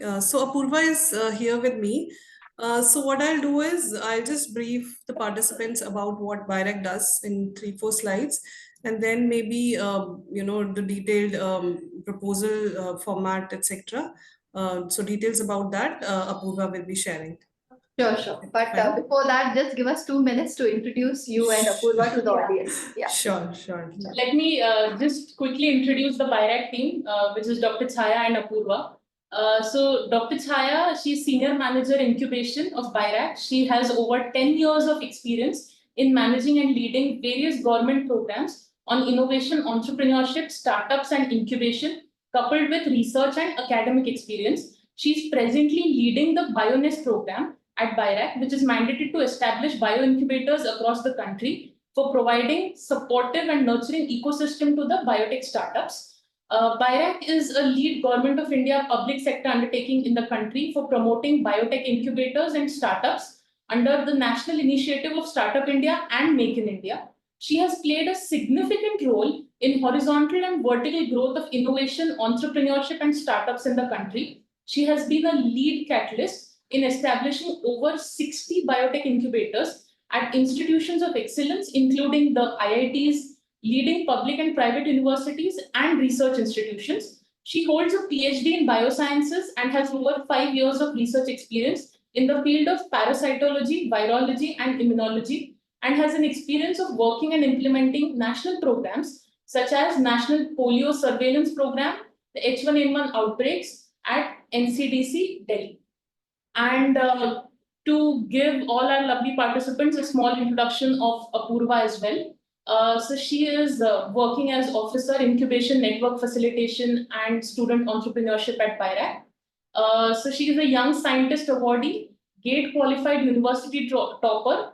So Apurva is here with me. So what I'll do is I'll just brief the participants about what BIRAC does in 3-4 slides, and then maybe the detailed proposal format, etc. So details about that Apurva will be sharing. Sure, sure. But Fine. before that, just give us 2 minutes to introduce you and Apurva to the audience. Yeah. Sure. Let me just quickly introduce the BIRAC team, which is Dr. Chaya and Apurva. So Dr. Chaya, she's Senior Manager Incubation of BIRAC. She has over 10 years of experience in managing and leading various government programs on innovation, entrepreneurship, startups and incubation, coupled with research and academic experience. She's presently leading the BiONEST program at BIRAC, which is mandated to establish bioincubators across the country for providing supportive and nurturing ecosystem to the biotech startups. BIRAC is a lead Government of India public sector undertaking in the country for promoting biotech incubators and startups under the National Initiative of Startup India and Make in India. She has played a significant role in horizontal and vertical growth of innovation, entrepreneurship, and startups in the country. She has been a lead catalyst in establishing over 60 biotech incubators at institutions of excellence, including the IITs, leading public and private universities, and research institutions. She holds a PhD in biosciences and has over 5 years of research experience in the field of parasitology, virology, and immunology, and has an experience of working and implementing national programs such as National Polio Surveillance Program, the H1N1 outbreaks at NCDC, Delhi. And to give all our lovely participants a small introduction of Apurva as well. So she is working as Officer Incubation Network Facilitation and Student Entrepreneurship at BIRAC. So she is a Young Scientist Awardee, GATE Qualified University Topper.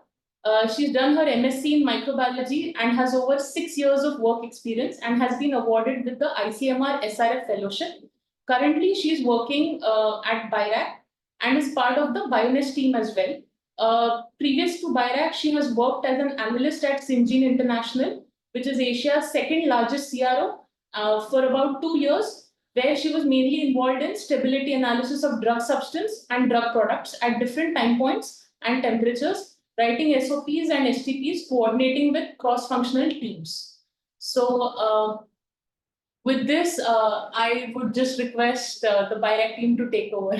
She's done her MSc in Microbiology and has over 6 years of work experience and has been awarded with the ICMR SRF Fellowship. Currently, she's working at BIRAC and is part of the BiONEST team as well. Previous to BIRAC, she has worked as an analyst at Syngene International, which is Asia's second largest CRO, for about 2 years, where she was mainly involved in stability analysis of drug substance and drug products at different time points and temperatures, writing SOPs and STPs, coordinating with cross-functional teams. So with this, I would just request the BIRAC team to take over.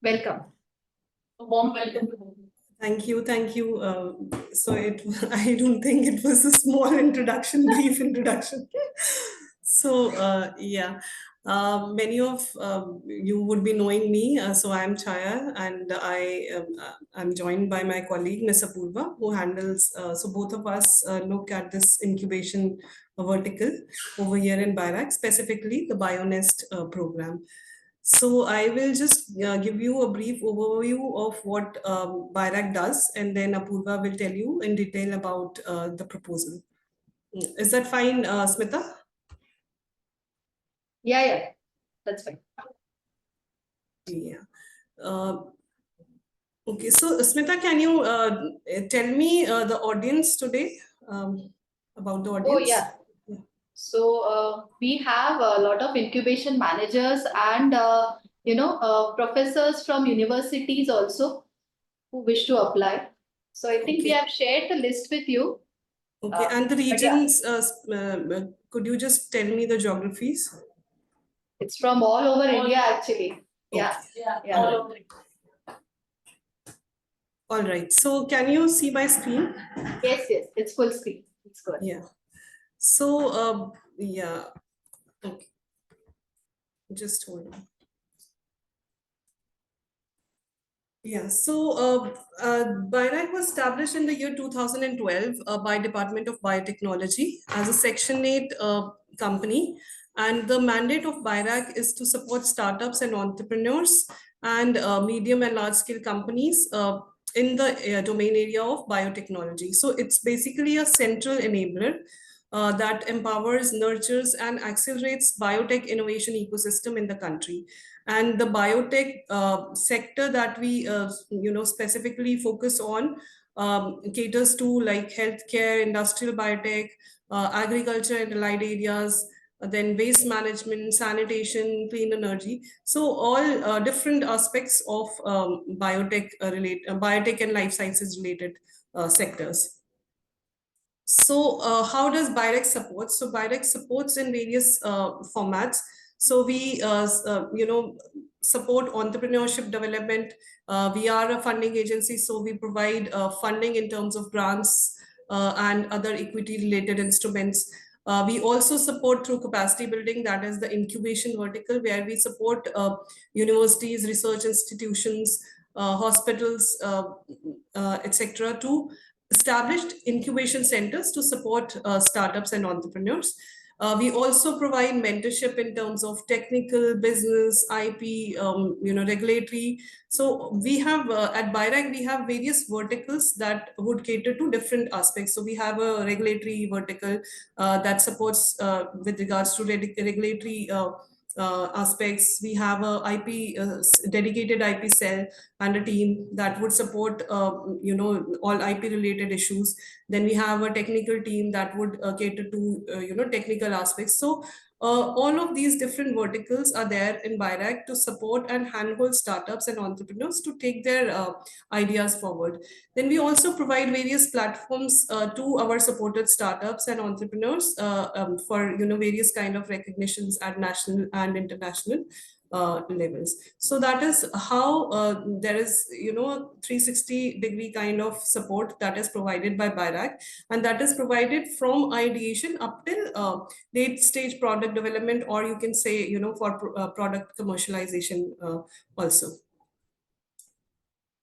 Welcome. A warm welcome to you. Thank you. So I don't think it was a small introduction, brief introduction. So many of you would be knowing me. So I'm Chaya, and I'm joined by my colleague Ms. Apurva, who handles. So both of us look at this incubation vertical over here in BIRAC, specifically the BiONEST program. So I will just give you a brief overview of what BIRAC does, and then Apurva will tell you in detail about the proposal. Is that fine, Smita? Yeah, that's fine. Yeah. Okay, so Smita, can you tell me the audience today, about the audience? Oh, yeah. So we have a lot of incubation managers and professors from universities also who wish to apply. So I think we have shared the list with you. Okay, and the regions, could you just tell me the geographies? It's from all over India actually. Yeah. All over. All right, so can you see my screen? Yes, it's full screen. It's good. Yeah. So, okay. Just hold on. Yeah, so BIRAC was established in the year 2012 by Department of Biotechnology as a Section 8 company. And the mandate of BIRAC is to support startups and entrepreneurs and medium and large scale companies in the domain area of biotechnology. So it's basically a central enabler that empowers, nurtures, and accelerates biotech innovation ecosystem in the country. And the biotech sector that we specifically focus on caters to like healthcare, industrial biotech, agriculture and allied areas, then waste management, sanitation, clean energy. So all different aspects of biotech and life sciences related sectors. So how does BIRAC support? So BIRAC supports in various formats. So we, support entrepreneurship development. We are a funding agency, so we provide funding in terms of grants and other equity related instruments. We also support through capacity building, that is the incubation vertical, where we support universities, research institutions, hospitals, etc., to established incubation centers to support startups and entrepreneurs. We also provide mentorship in terms of technical, business, IP, regulatory. So we have at BIRAC, we have various verticals that would cater to different aspects. So we have a regulatory vertical that supports with regards to regulatory aspects. We have a IP dedicated IP cell and a team that would support all IP related issues. Then we have a technical team that would cater to technical aspects. So all of these different verticals are there in BIRAC to support and handhold startups and entrepreneurs to take their ideas forward. Then we also provide various platforms to our supported startups and entrepreneurs for various kind of recognitions at national and international levels. So that is how there is 360-degree kind of support that is provided by BIRAC, and that is provided from ideation up till late stage product development, or you can say for product commercialization also.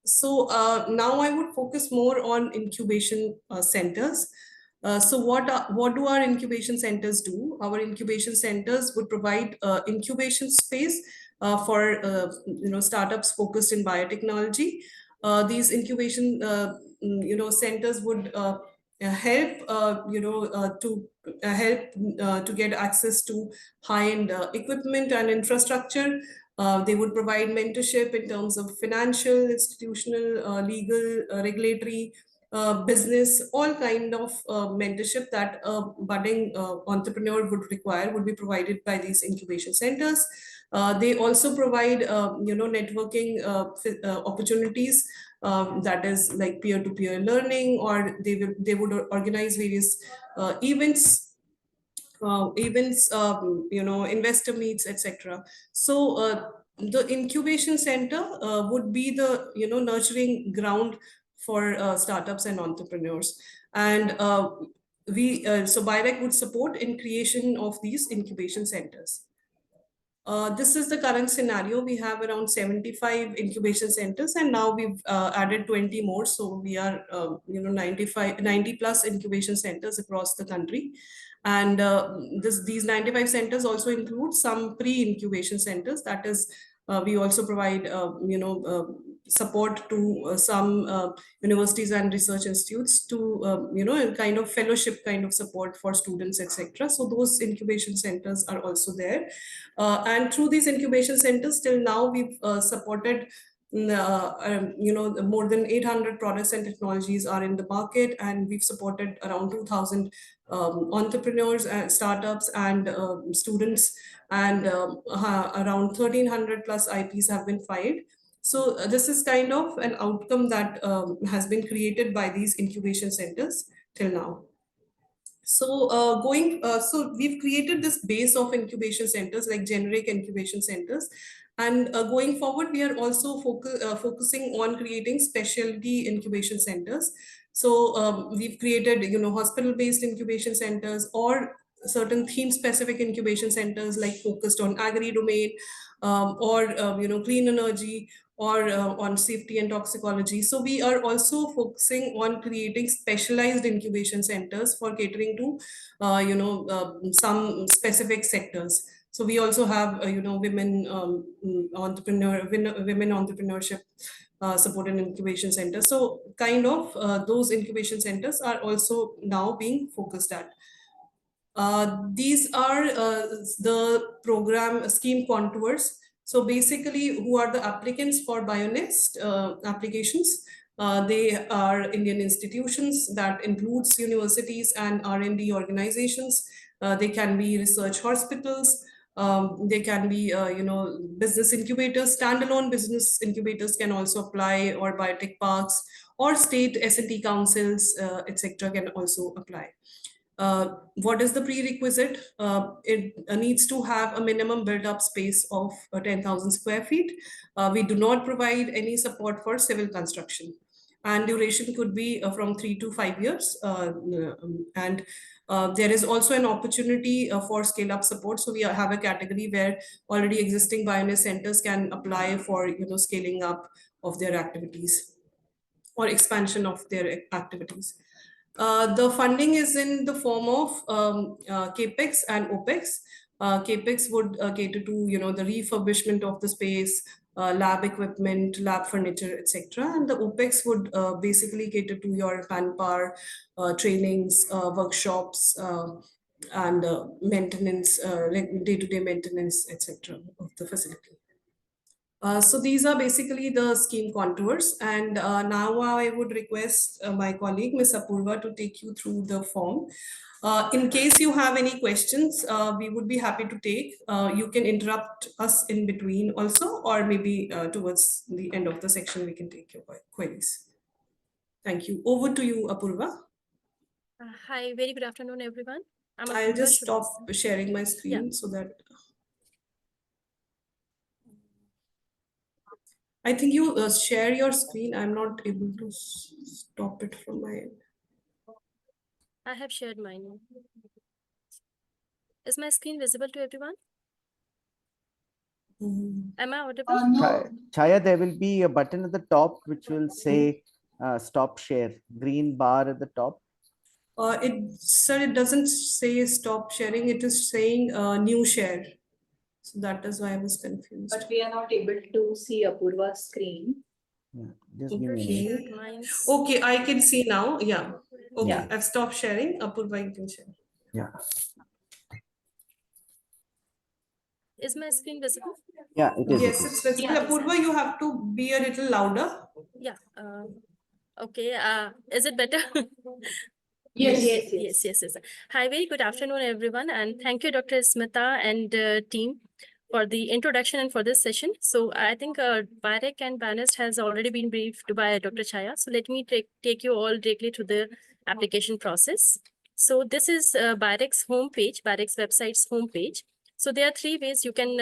So now I would focus more on incubation centers. So what do our incubation centers do? Our incubation centers would provide incubation space for startups focused in biotechnology. These incubation centers would help to get access to high-end equipment and infrastructure. They would provide mentorship in terms of financial, institutional, legal, regulatory, business, all kind of mentorship that a budding entrepreneur would require would be provided by these incubation centers. They also provide, networking opportunities, that is like peer-to-peer learning, or they would organize various events, investor meets, etc. So the incubation center would be the nurturing ground for startups and entrepreneurs, and so BIRAC would support in creation of these incubation centers. This is the current scenario. We have around 75 incubation centers, and now we've added 20 more. So we are, 90 plus incubation centers across the country. And these 95 centers also include some pre-incubation centers. That is, we also provide, support to some universities and research institutes to, kind of fellowship kind of support for students, etc. So those incubation centers are also there. And through these incubation centers, till now, we've supported more than 800 products and technologies are in the market, and we've supported around 2,000 entrepreneurs and startups and students, and around 1,300 plus IPs have been filed. So this is kind of an outcome that has been created by these incubation centers till now. So so we've created this base of incubation centers, like generic incubation centers. And going forward, we are also focusing on creating specialty incubation centers. So we've created, hospital-based incubation centers, or certain theme-specific incubation centers, like focused on agri domain, or clean energy, or on safety and toxicology. So we are also focusing on creating specialized incubation centers for catering to, some specific sectors. So we also have, women entrepreneurship supported incubation centers. So kind of those incubation centers are also now being focused at. These are the program scheme contours. So basically, who are the applicants for BiONEST applications? They are Indian institutions that includes universities and R&D organizations. They can be research hospitals. They can be, business incubators, standalone business incubators can also apply, or biotech parks, or state S&T councils, etc. can also apply. What is the prerequisite? It needs to have a minimum built-up space of 10,000 square feet. We do not provide any support for civil construction, and duration could be from 3 to 5 years. And there is also an opportunity for scale-up support. So we have a category where already existing BiONEST centers can apply for scaling up of their activities or expansion of their activities. The funding is in the form of capex and opex. Capex would cater to the refurbishment of the space, lab equipment, lab furniture, etc. And the opex would basically cater to your manpower, trainings, workshops, and maintenance, like day-to-day maintenance, etc. of the facility. So these are basically the scheme contours. And now I would request my colleague, Ms. Apurva, to take you through the form. In case you have any questions, we would be happy to take. You can interrupt us in between also, or maybe towards the end of the section, we can take your queries. Thank you. Over to you, Apurva. Hi, very good afternoon, everyone. I'll just stop sharing my screen so that I think you share your screen. I'm not able to stop it from my end. I have shared mine. Is my screen visible to everyone? Am I audible? No. Chaya, there will be a button at the top which will say stop share, green bar at the top. Sir, it doesn't say stop sharing. It is saying new share. So that is why I was confused. But we are not able to see Apurva's screen. Yeah, just give me a minute. Shared mine. Okay, I can see now. Yeah. Okay, Yeah. I've stopped sharing. Apurva, you can share. Yeah. Is my screen visible? Yeah, it is. Yes, it's visible. Yeah. Apurva, you have to be a little louder. Yeah. Okay. Is it better? Yes. Yes. Hi, very good afternoon, everyone. And thank you, Dr. Smita and team for the introduction and for this session. So I think BIRAC and BiONEST has already been briefed by Dr. Chaya. So let me take you all directly to the application process. So this is BIRAC's homepage, BIRAC's website's homepage. So there are three ways you can,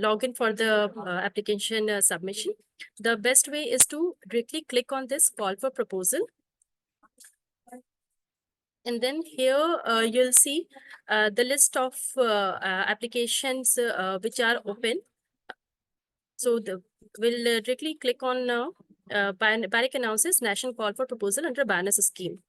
log in for the application submission. The best way is to directly click on this call for proposal. And then here you'll see the list of applications which are open. So we'll directly click on now. BIRAC announces national call for proposal under BiONEST scheme.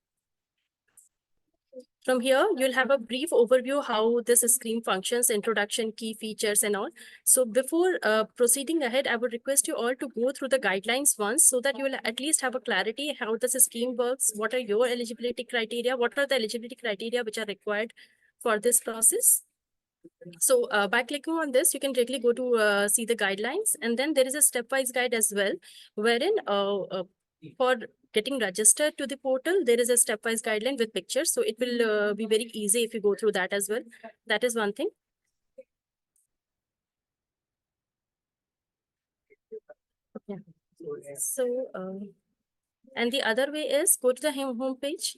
From here, you'll have a brief overview how this scheme functions, introduction, key features, and all. So before proceeding ahead, I would request you all to go through the guidelines once so that you will at least have a clarity how this scheme works, what are your eligibility criteria, what are the eligibility criteria which are required for this process. So by clicking on this, you can directly go to see the guidelines, and then there is a stepwise guide as well, wherein for getting registered to the portal, there is a stepwise guideline with pictures. So it will be very easy if you go through that as well. That is one thing. Okay. So, and the other way is go to the home page.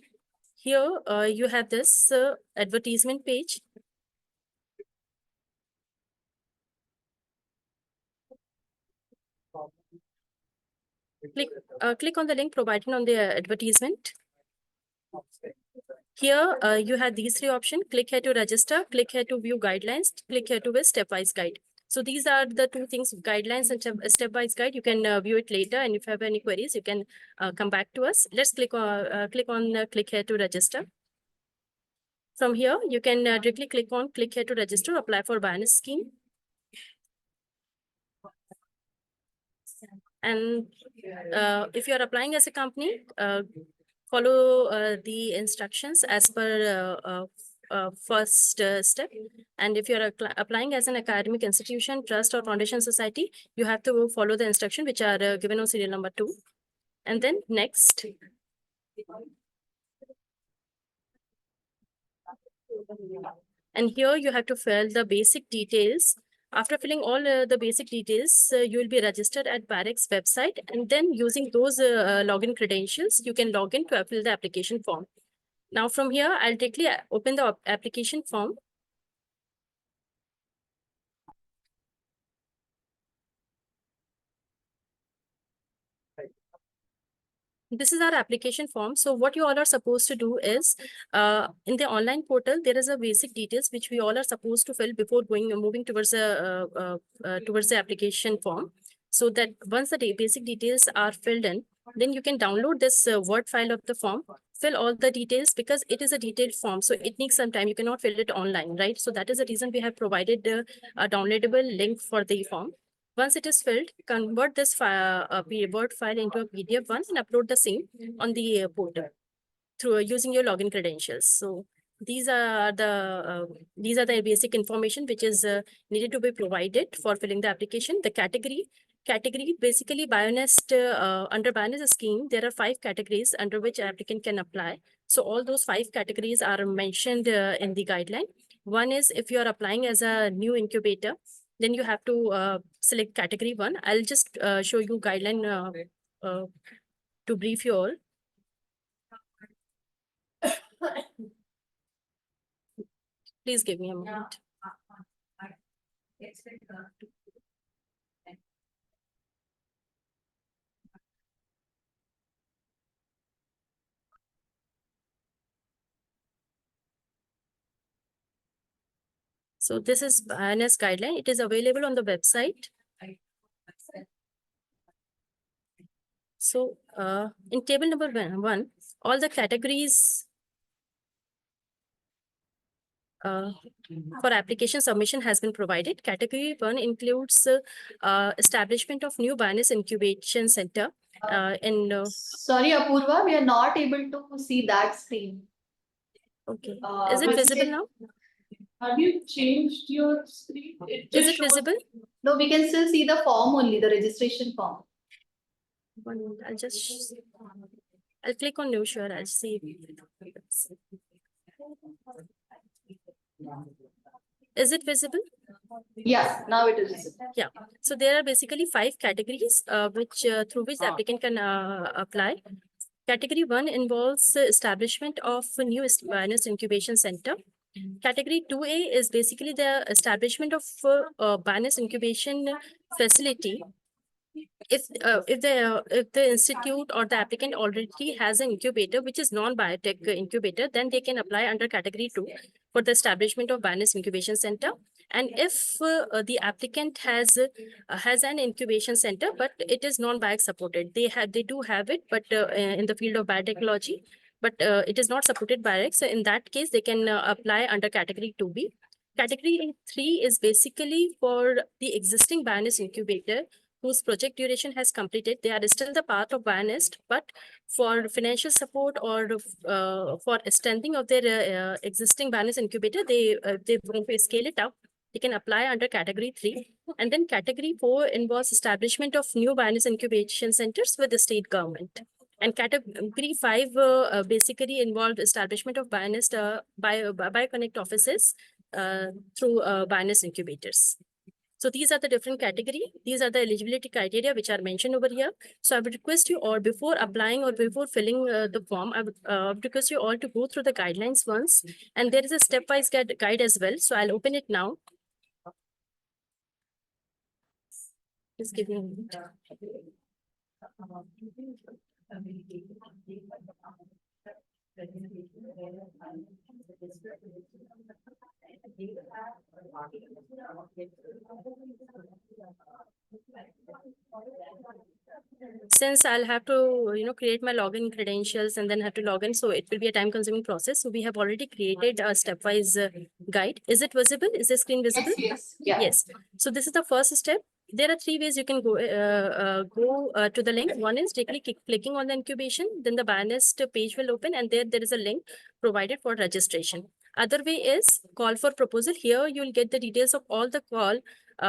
Here you have this advertisement page. Click on the link provided on the advertisement. Here you have these three options. Click here to register, click here to view guidelines, click here to view stepwise guide. So these are the two things, guidelines and stepwise guide. You can view it later, and if you have any queries, you can come back to us. Let's click click here to register. From here, you can directly click here to register, apply for BiONEST scheme. And if you are applying as a company, follow the instructions as per first step. And if you're applying as an academic institution, trust or foundation society, you have to follow the instruction which are given on serial number 2. And then next. And here you have to fill the basic details. After filling all the basic details, you will be registered at BIRAC's website, and then using those login credentials, you can log in to fill the application form. Now from here, I'll directly open the application form. This is our application form. So what you all are supposed to do is, in the online portal, there is a basic details which we all are supposed to fill before moving towards the application form. So that once the basic details are filled in, then you can download this Word file of the form, fill all the details because it is a detailed form. So it needs some time. You cannot fill it online, right? So that is the reason we have provided a downloadable link for the form. Once it is filled, convert this Word file into a PDF once and upload the same on the portal through using your login credentials. So these are the basic information which is needed to be provided for filling the application. The category basically BiONEST under BiONEST scheme, there are 5 categories under which applicant can apply. So all those 5 categories are mentioned in the guideline. One is if you are applying as a new incubator, then you have to select category 1. I'll just show you guideline to brief you all. Please give me a moment. So this is BiONEST guideline. It is available on the website. So in table number 1, all the categories for application submission has been provided. Category 1 includes establishment of new BiONEST incubation center. Sorry, Apurva, we are not able to see that screen. Okay. Is it visible now? Have you changed your screen? Is it visible? No, we can still see the form only, the registration form. One minute, I'll click on new share. I'll see. Is it visible? Yeah, now it is visible. Yeah. So there are basically 5 categories through which the applicant can apply. Category 1 involves establishment of a new BiONEST incubation center. Category 2A is basically the establishment of BiONEST incubation facility. If the institute or the applicant already has an incubator which is non-biotech incubator, then they can apply under category 2 for the establishment of BiONEST incubation center. And if the applicant has an incubation center but it is non-biotech supported, they do have it, but in the field of biotechnology, but it is not supported by BIRAC. So in that case, they can apply under category 2B. Category 3 is basically for the existing BiONEST incubator whose project duration has completed. They are still the part of BiONEST, but for financial support or for extending of their existing BiONEST incubator, they want to scale it up. They can apply under category 3. And then category 4 involves establishment of new BiONEST incubation centers with the state government. And category 5 basically involved establishment of BiONEST BioConnect offices through BiONEST incubators. So these are the different category. These are the eligibility criteria which are mentioned over here. So I would request you all, before applying or before filling the form, I would request you all to go through the guidelines once. And there is a stepwise guide as well. So I'll open it now. Just give me a minute. Since I'll have to, create my login credentials and then have to log in, so it will be a time-consuming process. So we have already created a stepwise guide. Is it visible? Is the screen visible? Yes. Yeah. Yes. So this is the first step. There are 3 ways you can go to the link. One is directly clicking on the incubation, then the BiONEST page will open, and there is a link provided for registration. Other way is call for proposal. Here you will get the details of all the call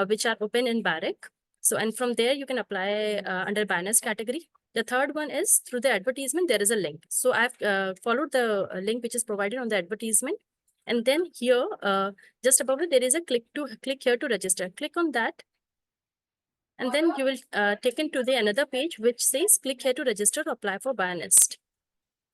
which are open in BIRAC. So, and from there you can apply under BiONEST category. The third one is through the advertisement, there is a link. So I've followed the link which is provided on the advertisement. And then here, just above it, there is a click here to register. Click on that. And then you will taken to the another page which says click here to register or apply for BiONEST.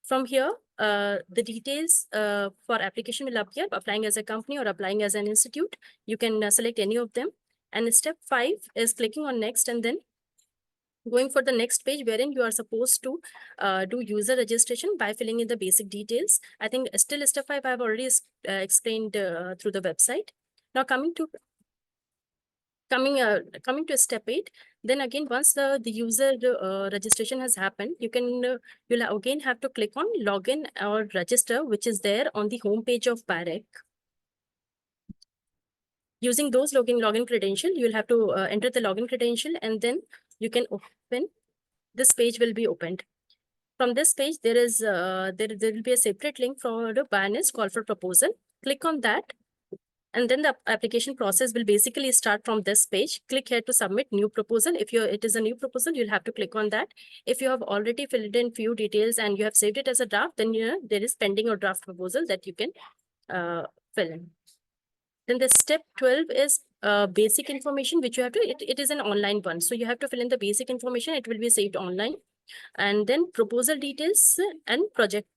From here, the details for application will appear, applying as a company or applying as an institute. You can select any of them. And step 5 is clicking on next and then going for the next page wherein you are supposed to do user registration by filling in the basic details. I think still step 5 I've already explained through the website. Now coming to step 8, then again once the user registration has happened, you'll again have to click on login or register, which is there on the home page of BIRAC. Using those login credential, you'll have to enter the login credential and then you can open. This page will be opened. From this page, there will be a separate link for the BiONEST call for proposal. Click on that. And then the application process will basically start from this page. Click here to submit new proposal. If it is a new proposal, you'll have to click on that. If you have already filled in few details and you have saved it as a draft, then there is pending or draft proposal that you can fill in. Then the step 12 is basic information, which you have to, it is an online one. So you have to fill in the basic information. It will be saved online. And then proposal details and project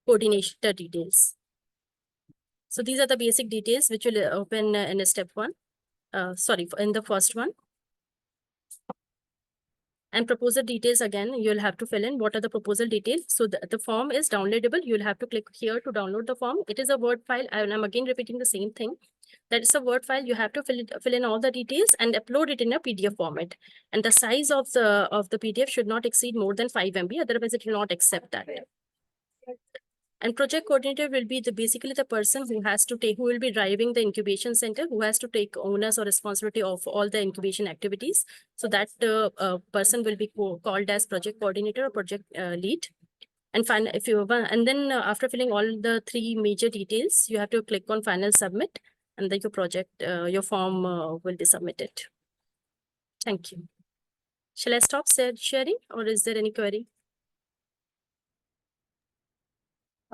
coordinator details. So these are the basic details which will open in step 1. In the first one. And proposal details, again, you'll have to fill in what are the proposal details. So the form is downloadable. You'll have to click here to download the form. It is a Word file. And I'm again repeating the same thing. That is a Word file. You have to fill in all the details and upload it in a PDF format. And the size of the PDF should not exceed more than 5 MB. Otherwise, it will not accept that. And project coordinator will be basically the person who will be driving the incubation center, who has to take owners or responsibility of all the incubation activities. So that person will be called as project coordinator or project lead. And then after filling all the 3 major details, you have to click on final submit, and then your form will be submitted. Thank you. Shall I stop sharing, or is there any query?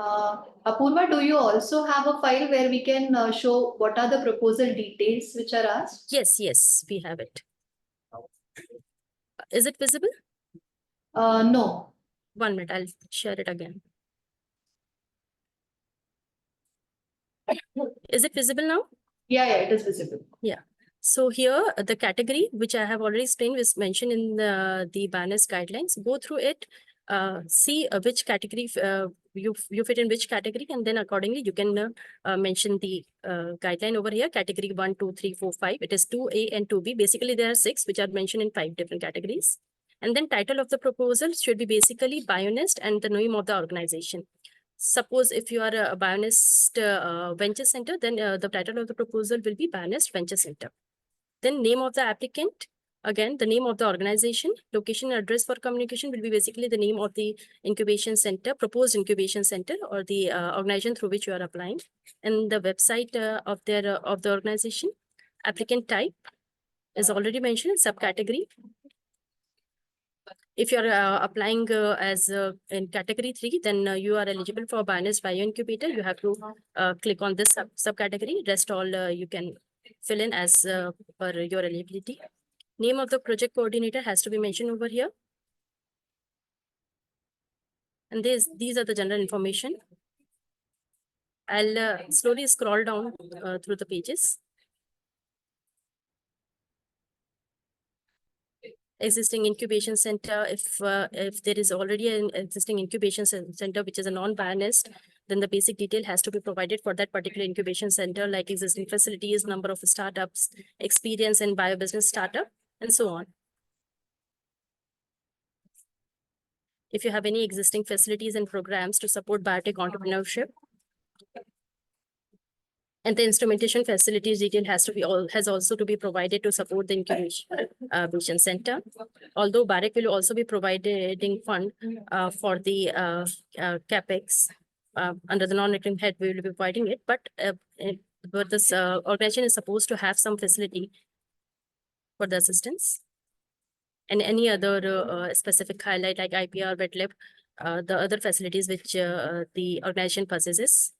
Apurva, do you also have a file where we can show what are the proposal details which are asked? Yes, we have it. Is it visible? No. 1 minute, I'll share it again. Is it visible now? Yeah, it is visible. Yeah. So here, the category, which I have already explained, is mentioned in the BiONEST guidelines. Go through it, see which category you fit in which category, and then accordingly you can mention the guideline over here. Category 1, 2, 3, 4, 5. It is 2A and 2B. Basically, there are 6 which are mentioned in 5 different categories. And then title of the proposal should be basically BiONEST and the name of the organization. Suppose if you are a BiONEST Venture Center, then the title of the proposal will be BiONEST Venture Center. Then name of the applicant, again, the name of the organization, location and address for communication will be basically the name of the incubation center, proposed incubation center, or the organization through which you are applying, and the website of the organization. Applicant type is already mentioned, subcategory. If you are applying as in category 3, then you are eligible for BiONEST bioincubator. You have to click on this subcategory. Rest all you can fill in as per your eligibility. Name of the project coordinator has to be mentioned over here. And these are the general information. I'll slowly scroll down through the pages. Existing incubation center. If there is already an existing incubation center which is a non-BiONEST, then the basic detail has to be provided for that particular incubation center, like existing facilities, number of startups, experience in biobusiness startup, and so on. If you have any existing facilities and programs to support biotech entrepreneurship. And the instrumentation facilities detail has also to be provided to support the incubation center. Although BIRAC will also be providing fund for the capex under the non-recurring head, we will be providing it. But this organization is supposed to have some facility for the assistance. And any other specific highlight like IPR, wet lab, the other facilities which the organization possesses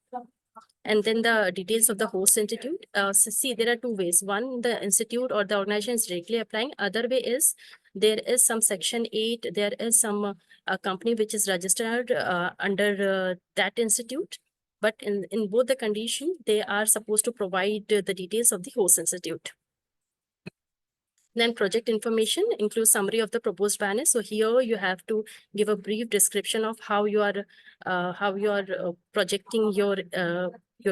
And then the details of the host institute. So see, there are two ways. One, the institute or the organization is directly applying. Other way is there is some section 8, there is some company which is registered under that institute. But in both the condition, they are supposed to provide the details of the host institute. Then project information includes summary of the proposed banners. So here you have to give a brief description of how you are projecting your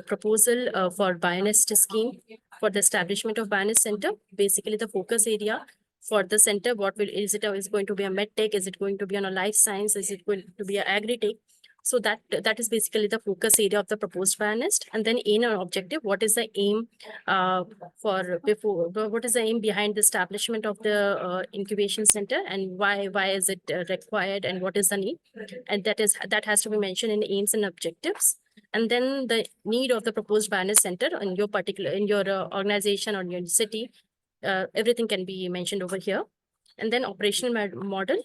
proposal for BiONEST scheme for the establishment of BiONEST center. Basically, the focus area for the center, is it going to be a med tech? Is it going to be on a life science? Is it going to be an agri tech? So that is basically the focus area of the proposed BiONEST. And then aim and objective. What is the aim what is the aim behind the establishment of the incubation center, and why is it required, and what is the need? And that has to be mentioned in aims and objectives. And then the need of the proposed BiONEST center in your organization or your city, everything can be mentioned over here. And then operational model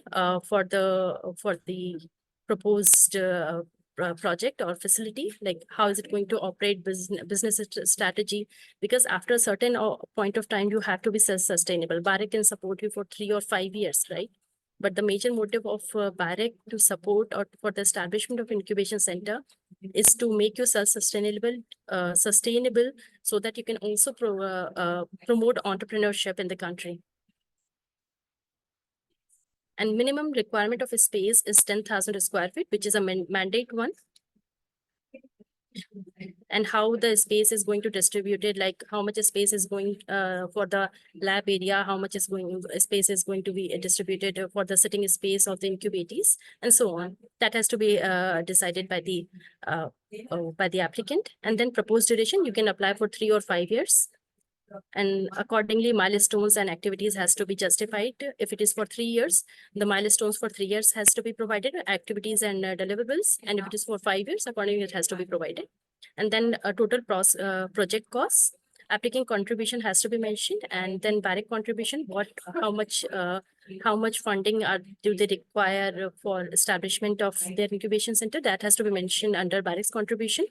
for the proposed project or facility, like how is it going to operate, business strategy, because after a certain point of time you have to be self-sustainable. BIRAC can support you for 3 or 5 years, right? But the major motive of BIRAC to support or for the establishment of incubation center is to make you self-sustainable, sustainable, so that you can also promote entrepreneurship in the country. And minimum requirement of a space is 10,000 square feet, which is a mandate one. And how the space is going to distribute it, like how much space is going for the lab area, how much space is going to be distributed for the sitting space of the incubators, and so on. That has to be decided by the applicant. And then proposed duration, you can apply for 3 or 5 years. And accordingly, milestones and activities has to be justified. If it is for 3 years, the milestones for 3 years has to be provided, activities and deliverables. And if it is for 5 years, accordingly, it has to be provided. And then a total project costs, applicant contribution has to be mentioned. And then BIRAC contribution, how much funding do they require for establishment of their incubation center, that has to be mentioned under BIRAC's contribution.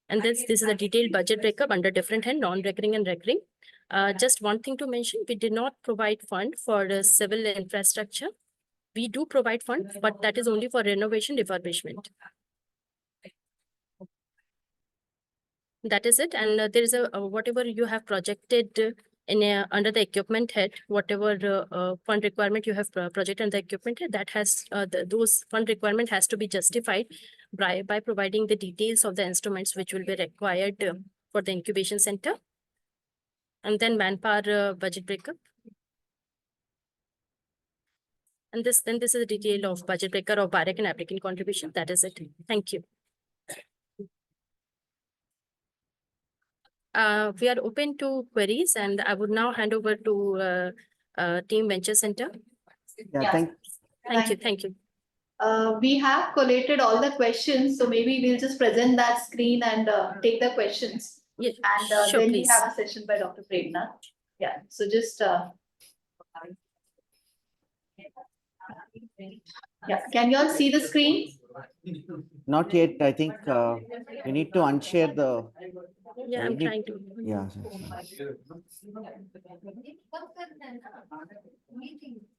And this is a detailed budget breakup under different head, non-recurring and recurring. Just one thing to mention, we did not provide fund for civil infrastructure. We do provide fund, but that is only for renovation, refurbishment. That is it. And there is whatever you have projected under the equipment head, whatever fund requirement you have projected under the equipment head, that has those fund requirement has to be justified by providing the details of the instruments which will be required for the incubation center. And then manpower budget breakup. And this is a detail of budget breakup of BIRAC and applicant contribution. That is it. Thank you. We are open to queries, and I would now hand over to Team Venture Center. Yeah, Thank you. We have collated all the questions, so maybe we'll just present that screen and take the questions. Yeah, And sure, then please. we have a session by Dr. Prerna. Yeah, so just yeah, can you all see the screen? Not yet. I think we need to unshare the. Yeah, I'm trying to. Yeah.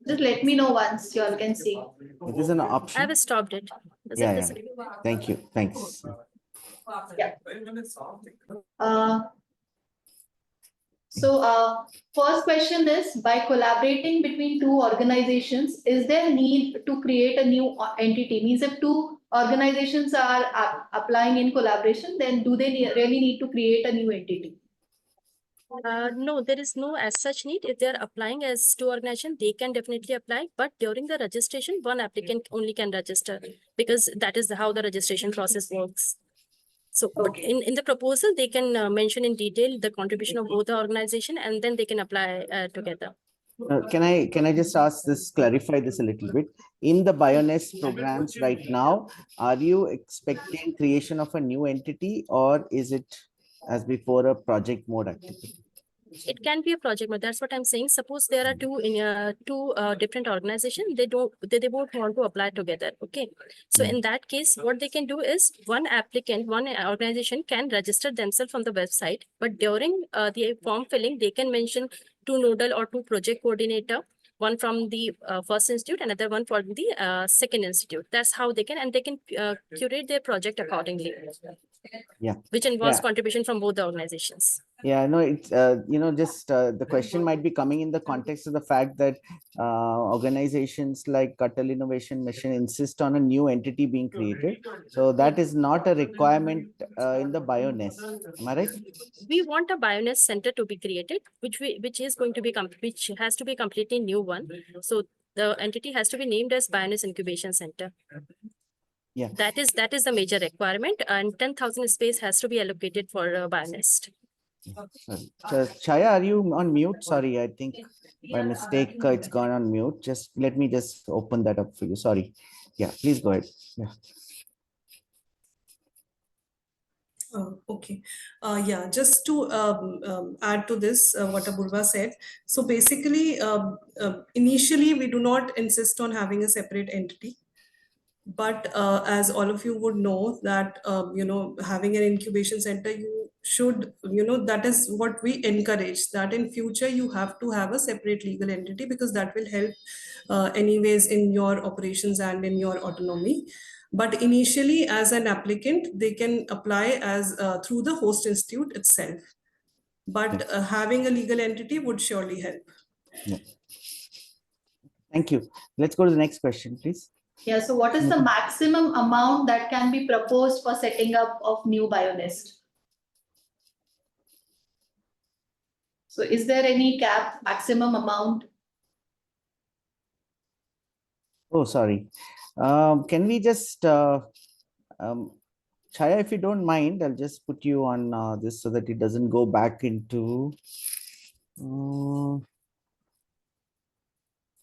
Just let me know once you all can see. It is an I option. have stopped it. Is Yeah, it yeah. visible? Thank you. Thanks. Yeah. First question is, by collaborating between two organizations, is there need to create a new entity? Means if two organizations are applying in collaboration, then do they really need to create a new entity? No, there is no as such need. If they are applying as two organizations, they can definitely apply. But during the registration, one applicant only can register, because that is how the registration process works. So in the proposal, they can mention in detail the contribution of both the organization, and then they can apply together. Can I just ask this, clarify this a little bit? In the BiONEST programs right now, are you expecting creation of a new entity, or is it as before a project mode activity? It can be a project, but that's what I'm saying. Suppose there are two different organizations. They both want to apply together. Okay. So in that case, what they can do is one organization can register themselves on the website, but during the form filling, they can mention two nodal or two project coordinator, one from the first institute, another one from the second institute. That's how they can curate their project accordingly. Yeah. Which involves Yeah. contribution from both the organizations. Yeah, no, it's, just the question might be coming in the context of the fact that organizations like Cuttell Innovation Mission insist on a new entity being created. So that is not a requirement in the BiONEST. Am I right? We want a BiONEST center to be created, which has to be a completely new one. So the entity has to be named as BiONEST Incubation Center. Yeah. That is the major requirement, and 10,000 space has to be allocated for BiONEST. So, Chaya, are you on mute? Sorry, I think by mistake it's gone on mute. Just let me just open that up for you. Sorry. Yeah, please go ahead. Yeah. Okay. Yeah, just to add to this, what Apurva said. So basically, initially, we do not insist on having a separate entity. But as all of you would know that, having an incubation center, you should, that is what we encourage, that in future you have to have a separate legal entity, because that will help anyways in your operations and in your autonomy. But initially, as an applicant, they can apply as through the host institute itself. But having a legal entity would surely help. Yeah. Thank you. Let's go to the next question, please. Yeah, so what is the maximum amount that can be proposed for setting up of new BiONEST? So is there any cap, maximum amount? Oh, sorry. Can we just, Chaya, if you don't mind, I'll just put you on this so that it doesn't go back into.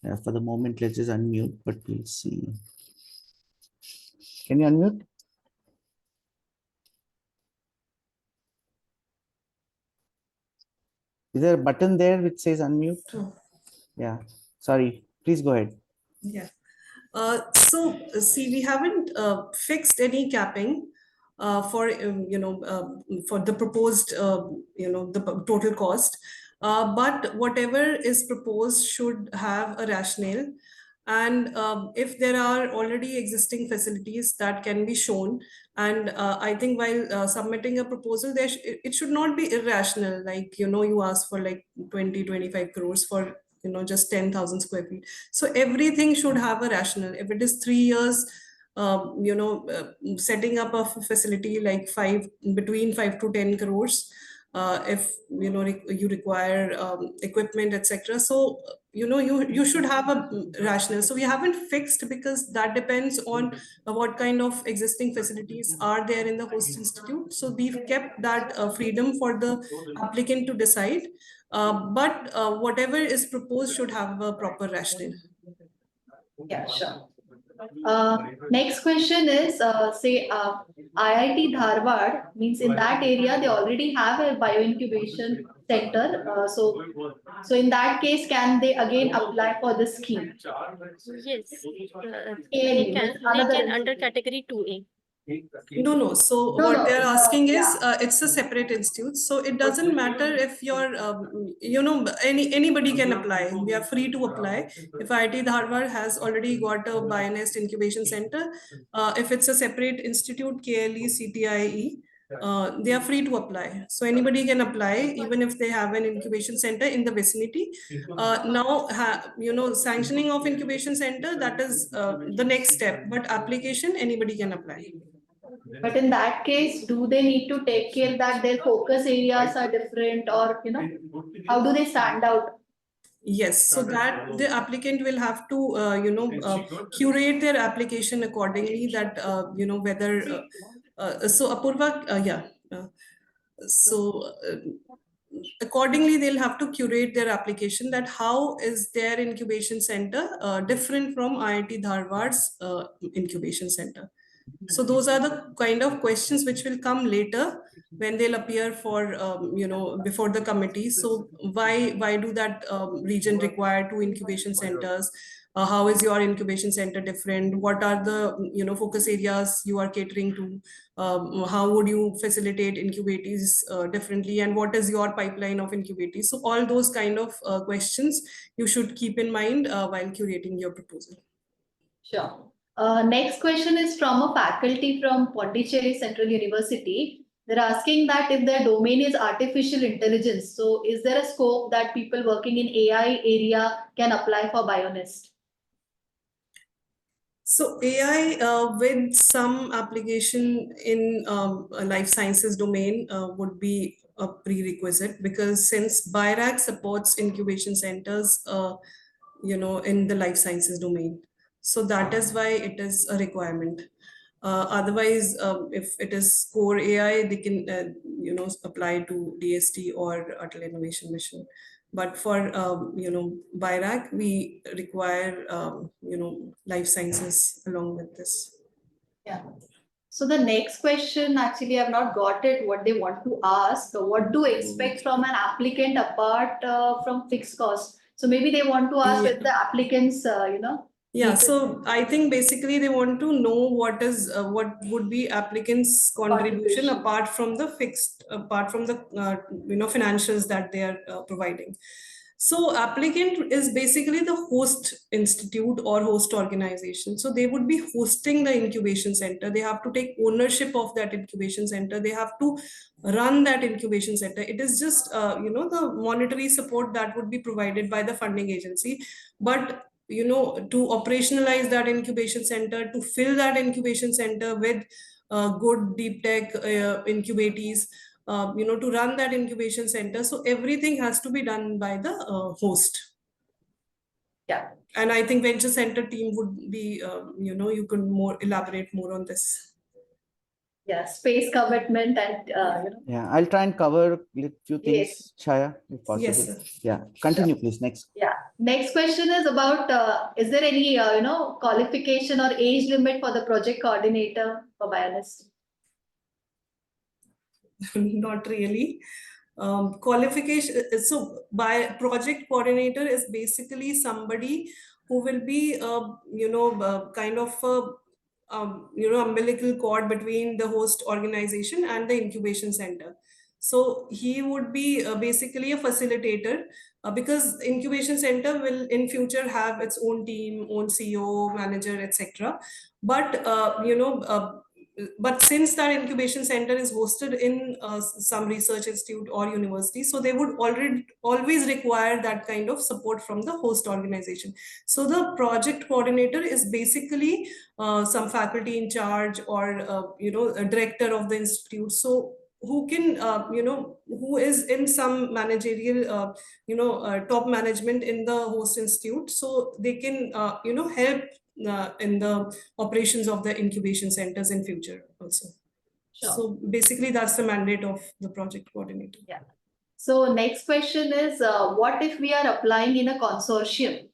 Yeah, for the moment, let's just unmute, but we'll see. Can you unmute? Is there a button there which says unmute? Yeah, sorry, please go ahead. Yeah. So see, we haven't fixed any capping for for the proposed the total cost, but whatever is proposed should have a rationale. And if there are already existing facilities that can be shown, and I think while submitting a proposal, it should not be irrational. Like, you ask for like 20-25 crores for just 10,000 square feet. So everything should have a rationale. If it is 3 years, setting up a facility like between 5 to 10 crores, if you require equipment, etc. So you should have a rationale. So we haven't fixed, because that depends on what kind of existing facilities are there in the host institute. So we've kept that freedom for the applicant to decide. But whatever is proposed should have a proper rationale. Yeah, sure. Next question is, say, IIT Dharwad, means in that area, they already have a bioincubation center. So in that case, can they again apply for the scheme? Yes, They can under category 2A. No. So what they're asking is, it's a separate institute. So it doesn't matter if you're, anybody can apply. We are free to apply. If IIT Dharwad has already got a BiONEST incubation center, if it's a separate institute, KLE, CTIE, they are free to apply. So anybody can apply, even if they have an incubation center in the vicinity. Now, sanctioning of incubation center, that is the next step. But application, anybody can apply. But in that case, do they need to take care that their focus areas are different, or how do they stand out? Yes, so that the applicant will have to, curate their application accordingly. That whether so Apurva, yeah. Accordingly, they'll have to curate their application. That how is their incubation center different from IIT Dharwad's incubation center? So those are the kind of questions which will come later when they'll appear for before the committee. So why do that region require two incubation centers? How is your incubation center different? What are the focus areas you are catering to? How would you facilitate incubatees differently, and what is your pipeline of incubatees? So all those kind of questions you should keep in mind while curating your proposal. Sure. Next question is from a faculty from Pondicherry Central University. They're asking that if their domain is artificial intelligence, so is there a scope that people working in AI area can apply for BiONEST? So AI with some application in a life sciences domain would be a prerequisite, because since BIRAC supports incubation centers, in the life sciences domain. So that is why it is a requirement. Otherwise, if it is core AI, they can, apply to DST or Atal Innovation Mission. But for, BIRAC, we require, life sciences along with this. Yeah. So the next question, actually, I've not got it, what they want to ask. So what do you expect from an applicant apart from fixed cost? So maybe they want to ask with the applicants, Yeah, so I think basically they want to know what would be applicants' contribution apart from the financials that they are providing. So applicant is basically the host institute or host organization. So they would be hosting the incubation center. They have to take ownership of that incubation center. They have to run that incubation center. It is just the monetary support that would be provided by the funding agency, but to operationalize that incubation center, to fill that incubation center with good deep tech incubatees, to run that incubation center. So everything has to be done by the host. Yeah. And I think venture center team would be, you can elaborate more on this. Yeah, space commitment and Yeah, I'll try and cover a few things, Yes. Chaya, if possible. Yes, sir. Yeah, continue, please. Next. Yeah. Next question is about is there any qualification or age limit for the project coordinator for BiONEST? Not really. Qualification. So by project coordinator is basically somebody who will be, kind of umbilical cord between the host organization and the incubation center. So he would be basically a facilitator, because incubation center will in future have its own team, own CEO, manager, etc. But but since that incubation center is hosted in some research institute or university, so they would always require that kind of support from the host organization. So the project coordinator is basically some faculty in charge, or a director of the institute, so who can who is in some managerial top management in the host institute, so they can help in the operations of the incubation centers in future also. Sure. So basically that's the mandate of the project coordinator. Yeah. So next question is what if we are applying in a consortium?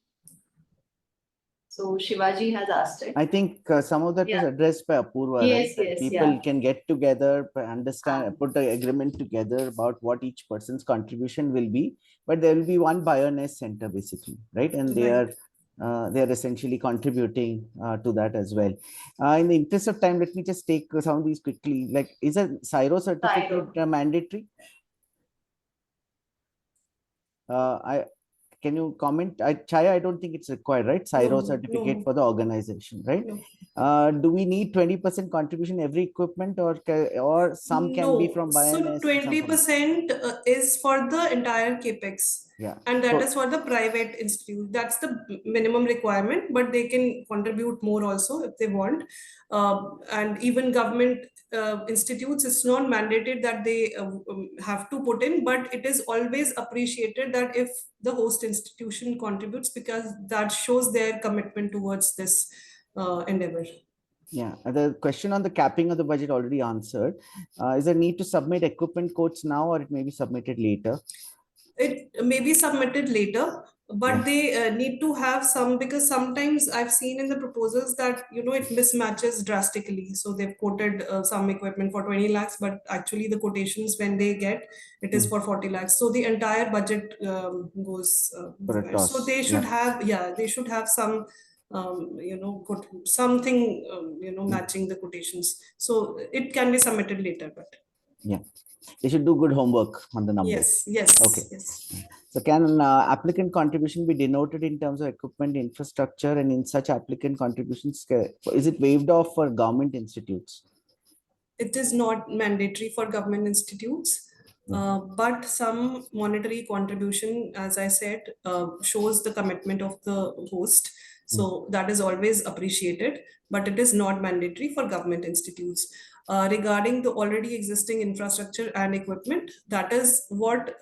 So Shivaji has asked it. I think some of that was addressed by Apurva. Yes, right? yes, People can get together, understand, put the agreement together about what each person's contribution will be, but there will be one BiONEST center basically, right? And they are essentially contributing to that as well. In the interest of time, let me just take some of these quickly. Like, is a CSIRO certificate mandatory? Can you comment? Chaya, I don't think it's required, right? CSIRO certificate for the organization, right? No. Do we need 20% contribution every equipment, or some can be from BiONEST? So 20% is for the entire capex. Yeah. And that is for the private institute. That's the minimum requirement, but they can contribute more also if they want. And even government institutes, it's not mandated that they have to put in, but it is always appreciated that if the host institution contributes, because that shows their commitment towards this endeavor. Yeah, the question on the capping of the budget already answered. Is there need to submit equipment quotes now, or it may be submitted later? It may be submitted later. but Yeah. they need to have some, because sometimes I've seen in the proposals that it mismatches drastically. So they've quoted some equipment for 20 lakhs, but actually the quotations when they get it is for 40 lakhs. So the entire budget goes For a toss. so they should have, they should have some something matching the quotations, so it can be submitted later. But yeah, they should do good homework on the numbers. yes, Okay. yes. So can applicant contribution be denoted in terms of equipment infrastructure, and in such applicant contributions, is it waived off for government institutes? It is not mandatory for government institutes, but some monetary contribution, as I said, shows the commitment of the host. So that is always appreciated, but it is not mandatory for government institutes. Regarding the already existing infrastructure and equipment, that is what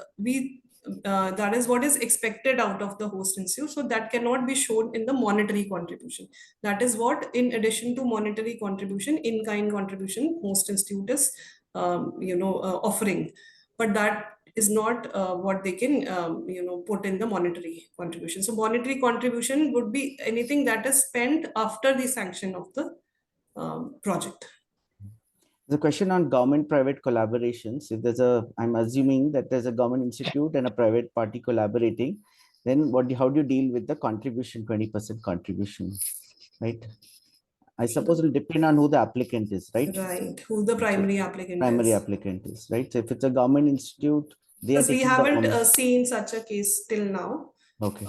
is expected out of the host institute. So that cannot be shown in the monetary contribution. That is what, in addition to monetary contribution, in-kind contribution, host institute is offering. But that is not what they can put in the monetary contribution. So monetary contribution would be anything that is spent after the sanction of the project. The question on government-private collaborations. If there's I'm assuming that there's a government institute and a private party collaborating, then how do you deal with the contribution, 20% contribution, right? I suppose it'll depend on who the applicant is, right? Right, who the primary applicant primary is. applicant is, right? So if it's a government institute, they are Because we taking haven't seen such a case till now. Okay.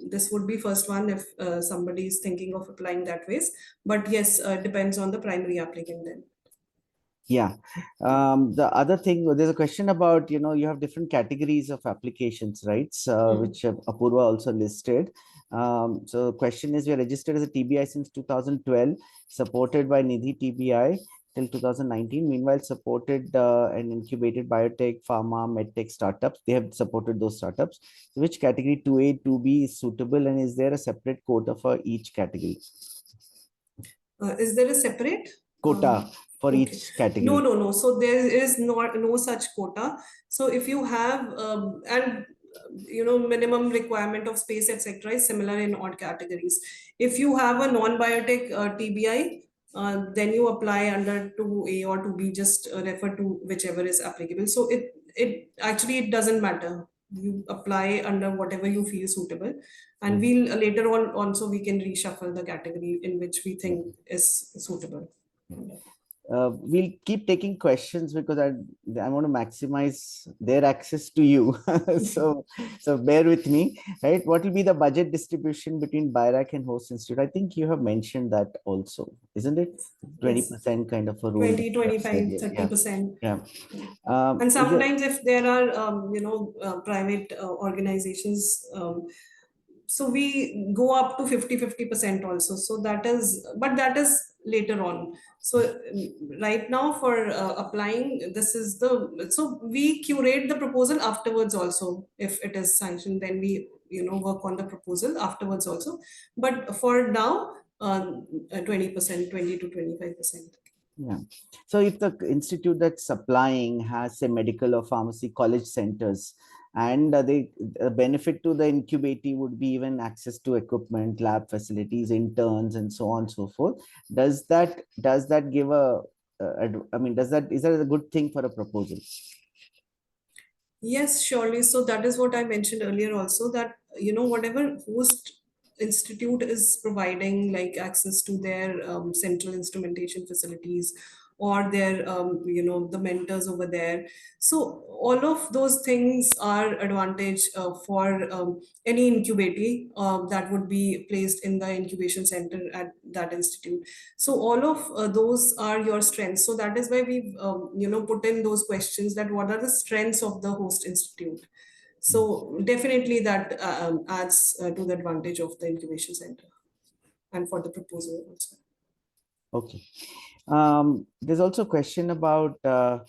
This would be first one if somebody is thinking of applying that ways. But yes, depends on the primary applicant then. Yeah. The other thing, there's a question about, you have different categories of applications, right? Which Apurva also listed. So the question is, we are registered as a TBI since 2012, supported by Nidhi TBI till 2019. Meanwhile, supported and incubated biotech, pharma, medtech startups. They have supported those startups. So which category 2A, 2B is suitable, and is there a separate quota for each category? Is there a separate quota for each category? No. So there is no such quota. So if you have minimum requirement of space, etc., is similar in all categories. If you have a non-biotech TBI, then you apply under 2A or 2B, just refer to whichever is applicable. So it doesn't matter. You apply under whatever you feel suitable, and we'll later on also we can reshuffle the category in which we think is suitable. We'll keep taking questions because I want to maximize their access to you. so bear with me, right? What will be the budget distribution between BIRAC and host institute? I think you have mentioned that also, isn't it? 20% kind of a rule. 20, 25, 30%. Yeah. And sometimes if there are, private organizations, so we go up to 50% also. So that is later on. So right now for applying, so we curate the proposal afterwards also. If it is sanctioned, then we, work on the proposal afterwards also. But for now, 20%, 20 to 25%. Yeah. So if the institute that's supplying has, say, medical or pharmacy college centers, and the benefit to the incubator would be even access to equipment, lab facilities, interns, and so on and so forth. Does that give is that a good thing for a proposal? Yes, surely. So that is what I mentioned earlier also, that, whatever host institute is providing, like access to their central instrumentation facilities, or their, the mentors over there. So all of those things are advantage for any incubator that would be placed in the incubation center at that institute. So all of those are your strengths. So that is why we've, put in those questions, that what are the strengths of the host institute. So definitely that adds to the advantage of the incubation center and for the proposal also. Okay. There's also a question about, if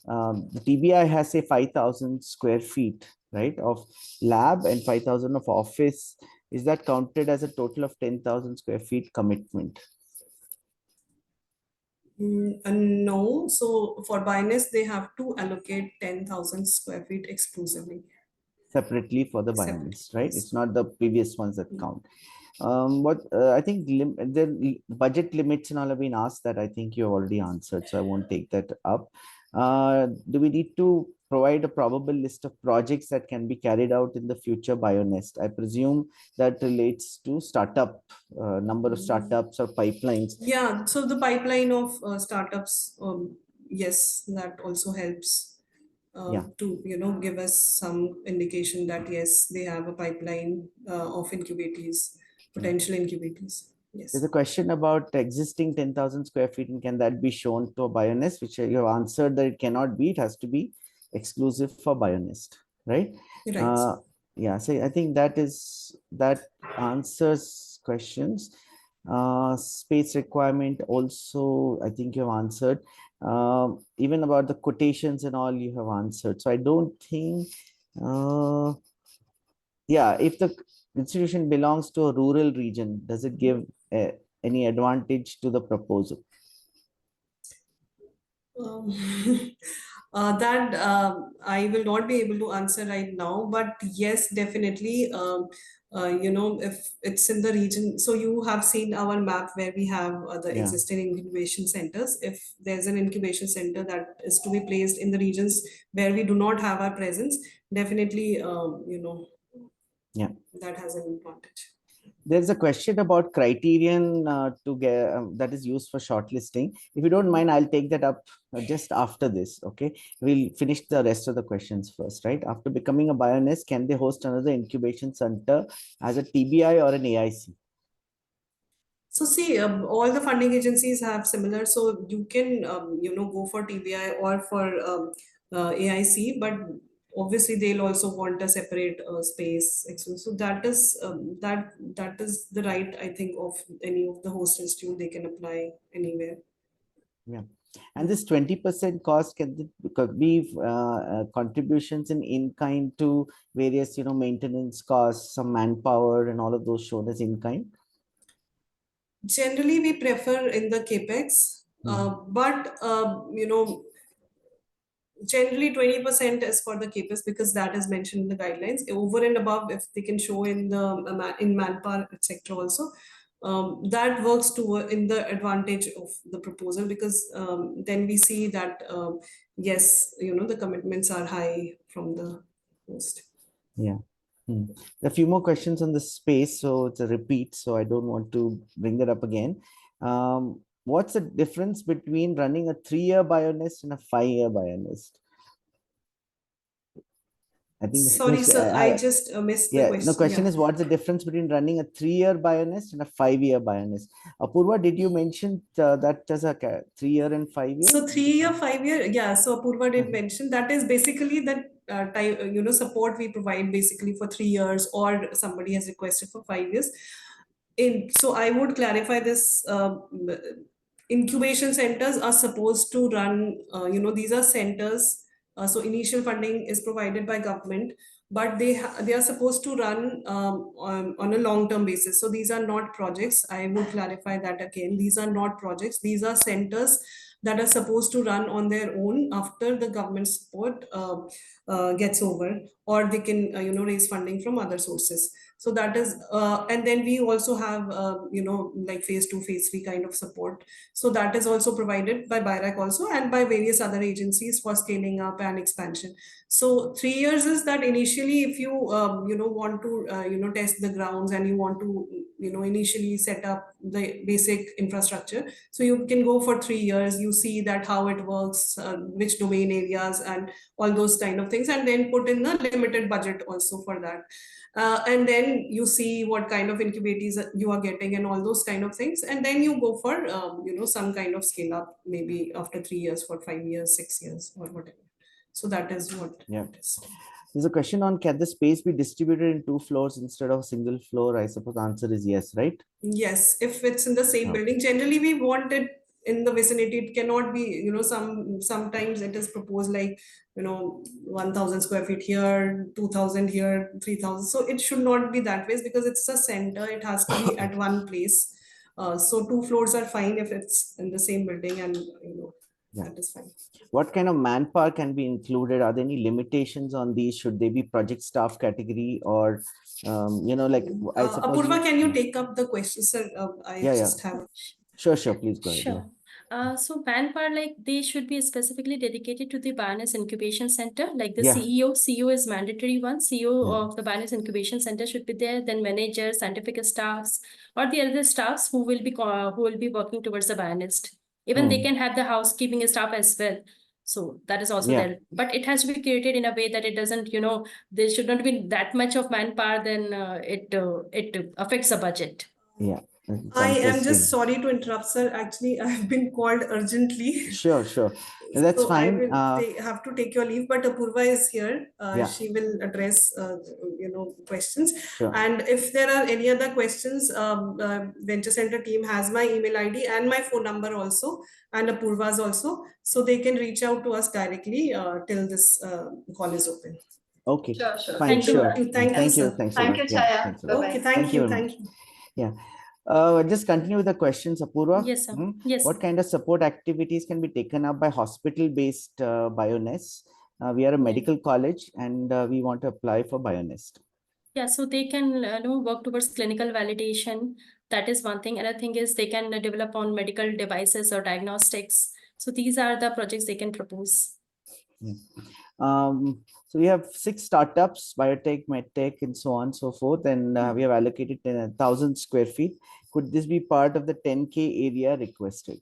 the TBI has, say, 5,000 square feet, right, of lab and 5,000 of office, is that counted as a total of 10,000 square feet commitment? No. So for BiONEST, they have to allocate 10,000 square feet exclusively. separately for the Separate, BiONEST, right? yes. It's not the previous ones that Mm. count. What I think the budget limits and all have been asked, that I think you have already answered, so I won't take that up. Do we need to provide a probable list of projects that can be carried out in the future BiONEST? I presume that relates to startup, number of startups or pipelines. Yeah, so the pipeline of startups, yes, that also helps Yeah. to give us some indication that yes, they have a pipeline of incubators, potential incubators. There's Yes, a question about existing 10,000 square feet, and can that be shown to a BiONEST, which you have answered that it cannot be, it has to be exclusive for BiONEST, right? right. Yeah, so I think that answers questions. Space requirement also, I think you have answered. Even about the quotations and all, you have answered. So I don't think, yeah, if the institution belongs to a rural region, does it give any advantage to the proposal? Um, that I will not be able to answer right now, but yes, definitely. If it's in the region, so you have seen our map where we have the Yeah. existing incubation centers. If there's an incubation center that is to be placed in the regions where we do not have our presence, definitely, Yeah. that has an advantage. There's a question about criterion to get that is used for shortlisting. If you don't mind, I'll take that up just after this. Okay, we'll finish the rest of the questions first, right? After becoming a BiONEST, can they host another incubation center as a TBI or an AIC? So see, all the funding agencies have similar, so you can, go for TBI or for AIC, but obviously they'll also want a separate space. So that is the right, I think, of any of the host institute. They can apply anywhere. Yeah. And this 20% cost can be contributions in kind to various, maintenance costs, some manpower and all of those shown as in kind? Generally, we prefer in the capex, but generally 20% is for the capex because that is mentioned in the guidelines. Over and above, if they can show in the in manpower, etc. also, that works to in the advantage of the proposal because then we see that yes, the commitments are high from the host. Yeah. A few more questions on the space, so it's a repeat, so I don't want to bring that up again. What's the difference between running a 3-year BiONEST and a 5-year BiONEST? I think Sorry, sir, I just missed the yeah, question. the question is, what's the difference between running a 3-year BiONEST and a 5-year BiONEST? Apurva, did you mention that as a 3-year and 5-year? So 3-year, 5-year, yeah. So Apurva did mention that is basically the type, support we provide basically for 3 years, or somebody has requested for 5 years. So I would clarify this. Incubation centers are supposed to run. These are centers. So initial funding is provided by government, but they are supposed to run on a long-term basis. So these are not projects. I would clarify that again. These are not projects. These are centers that are supposed to run on their own after the government support gets over, or they can raise funding from other sources. So that is, and then we also have like phase 2, phase 3 kind of support. So that is also provided by BIRAC also and by various other agencies for scaling up and expansion. So 3 years is that initially, if you want to test the grounds and you want to initially set up the basic infrastructure, so you can go for 3 years. You see that how it works, which domain areas and all those kind of things, and then put in a limited budget also for that. And then you see what kind of incubators you are getting and all those kind of things, and then you go for some kind of scale up, maybe after 3 years, for 5 years, 6 years, or whatever. So that is what it is. There's a question on, can the space be distributed in 2 floors instead of a single floor? I suppose the answer is yes, right? Yes, if it's in the same building. Generally we want it in the vicinity. It cannot be, sometimes it is proposed like 1,000 square feet here, 2,000 here, 3,000. So it should not be that way because it's a center. It has to be at one place. So 2 floors are fine if it's in the same building, and Yeah. that is fine. What kind of manpower can be included? Are there any limitations on these? Should they be project staff category, or like I suppose Apurva, can you take up the question, sir? I Yeah, just have. Sure, please go ahead. Sure. So manpower, like they should be specifically dedicated to the BiONEST Incubation Center, like the Yeah. CEO is mandatory one. CEO Yeah. of the BiONEST Incubation Center should be there. Then managers, scientific staffs, or the other staffs who will be working towards the BiONEST. Even they can have the housekeeping staff as well. So that is also Yeah. there. But it has to be created in a way that it doesn't, there should not be that much of manpower. Then it affects the budget. Yeah. I am interesting. just sorry to interrupt, sir. Actually, I've been called urgently. Sure. That's So fine. I will have to take your leave, but Apurva is here. Yeah. She will address, questions. Sure. And if there are any other questions, Venture Center team has my email ID and my phone number also, and Apurva's also. So they can reach out to us directly till this call is open. Okay. Sure. Fine. Thank you. Sure. Thank you, Thank you. sir. Thanks a Thank lot. you, Yeah, Chaya. thanks a lot. Okay, Bye-bye. thank you. very Thank much. you. Yeah. Just continue with the questions, Apurva. Yes, sir. Hmm? Yes. What kind of support activities can be taken up by hospital-based BiONEST? We are a medical college and we want to apply for BiONEST. Yeah, so they can work towards clinical validation. That is one thing. Another thing is they can develop on medical devices or diagnostics. So these are the projects they can propose. So we have 6 startups, biotech, medtech, and so on and so forth, and we have allocated 1,000 square feet. Could this be part of the 10K area requested?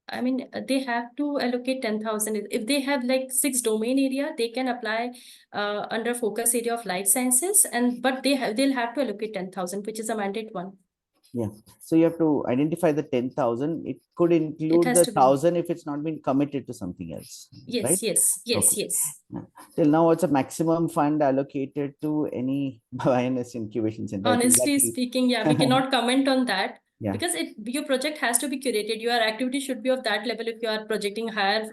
I mean, they have to allocate 10,000. If they have like 6 domain area, they can apply under focus area of life sciences, but they'll have to allocate 10,000, which is a mandate one. Yeah. So you have to identify the 10,000. It could include has the to be. 1,000 if it's not been committed to something else. Yes, right? yes. Okay. Yes. Till now, what's a maximum fund allocated to any BiONEST incubation center? Honestly speaking, yeah, we cannot comment on that. Yeah. Because your project has to be curated. Your activity should be of that level if you are projecting higher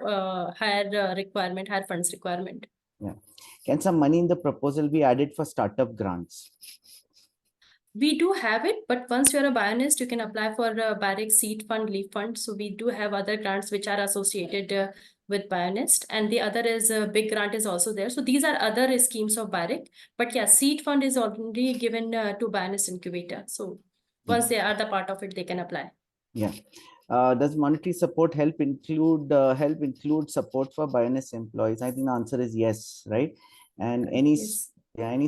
funds requirement. Yeah. Can some money in the proposal be added for startup grants? We do have it, but once you're a BiONEST, you can apply for a BIRAC seed fund, leaf fund. So we do have other grants which are associated with BiONEST, and the other is a big grant is also there. So these are other schemes of BIRAC. But yeah, seed fund is already given to BiONEST incubator. So once they are the part of it, they can apply. Yeah. Does monetary support help include support for BiONEST employees? I think the answer is yes, right? And any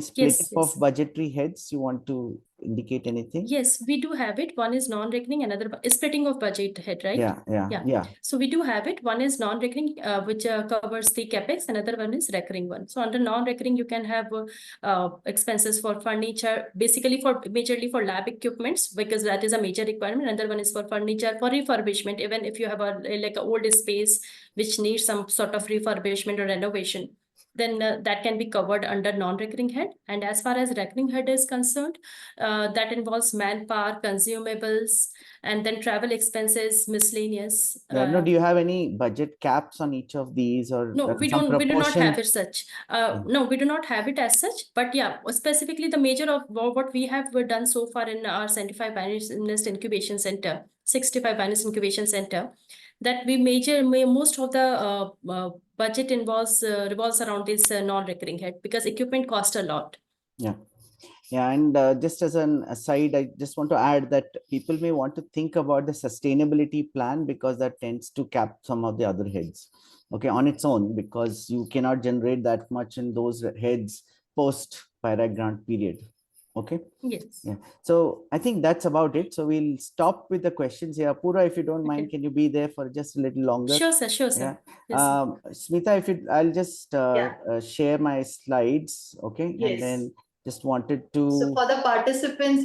split up of budgetary heads you want to indicate anything? Yes, we do have it. One is non-recurring, another is splitting of budget head, right? Yeah. So we do have it. One is non-recurring, which covers the capex. Another one is recurring one. So under non-recurring, you can have expenses for furniture, basically majorly for lab equipments, because that is a major requirement. Another one is for furniture, for refurbishment, even if you have like an old space which needs some sort of refurbishment or renovation, then that can be covered under non-recurring head. And as far as recurring head is concerned, that involves manpower, consumables, and then travel expenses, miscellaneous. No, do you have any budget caps on each of these, or no, we do not have it such. No, we do not have it as such. But yeah, specifically the major of what we have done so far in our 75 BiONEST Incubation Center, 65 BiONEST Incubation Center, that most of the budget revolves around this non-recurring head, because equipment costs a lot. Yeah, and just as an aside, I just want to add that people may want to think about the sustainability plan, because that tends to cap some of the other heads, okay, on its own, because you cannot generate that much in those heads post BIRAC grant period. Okay. Yes. Yeah. So I think that's about it. So we'll stop with the questions here. Pura, if you don't mind, can you be there for just a little longer? Sure, sir. Sure, sir. Yeah. Yes, Smita, I'll just share my slides. Okay. Yes. And then just wanted to. So for the participants,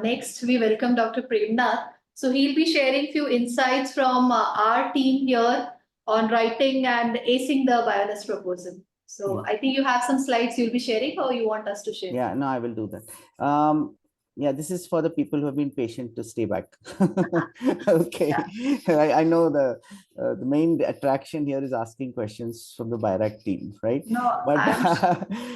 next we welcome Dr. Premnath. So he'll be sharing few insights from our team here on writing and acing the BiONEST proposal. So I think you have some slides you'll be sharing, or you want us to share? Yeah, no, I will do that. Yeah, this is for the people who have been patient to stay back. Okay. I know the the main attraction here is asking questions from the BIRAC team, right? No, But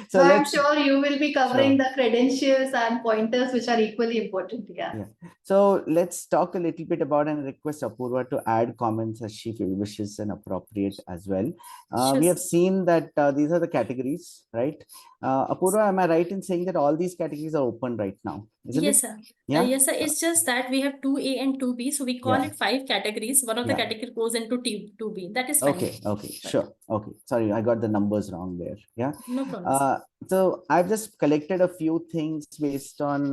so I'm let's sure you will be covering sure. the credentials and pointers which are equally important. Yeah. Yeah. So let's talk a little bit about and request Apurva to add comments as she wishes and appropriate as well. Sure, We have sir. seen that these are the categories, right? Apurva, am I right in saying that all these categories are open right now? Isn't Yes, it? sir. Yeah. Yes, sir. It's just that we have 2A and 2B, so we call Yeah. it 5 categories. One of the Yeah. category goes into 2B. That is fine. Okay. Okay. Sure. Okay. Sorry, I got the numbers wrong there. Yeah. No problem, sir. So I've just collected a few things based on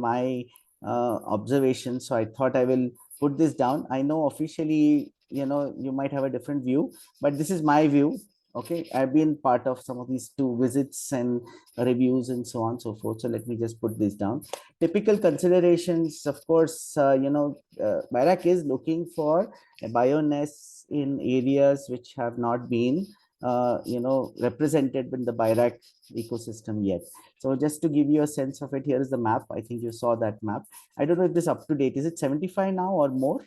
my observations. So I thought I will put this down. I know officially, you might have a different view, but this is my view. Okay, I've been part of some of these 2 visits and reviews and so on and so forth. So let me just put this down. Typical considerations, of course, BIRAC is looking for a BiONEST in areas which have not been represented in the BIRAC ecosystem yet. So just to give you a sense of it, here is the map. I think you saw that map. I don't know if this is up to date. Is it 75 now or more?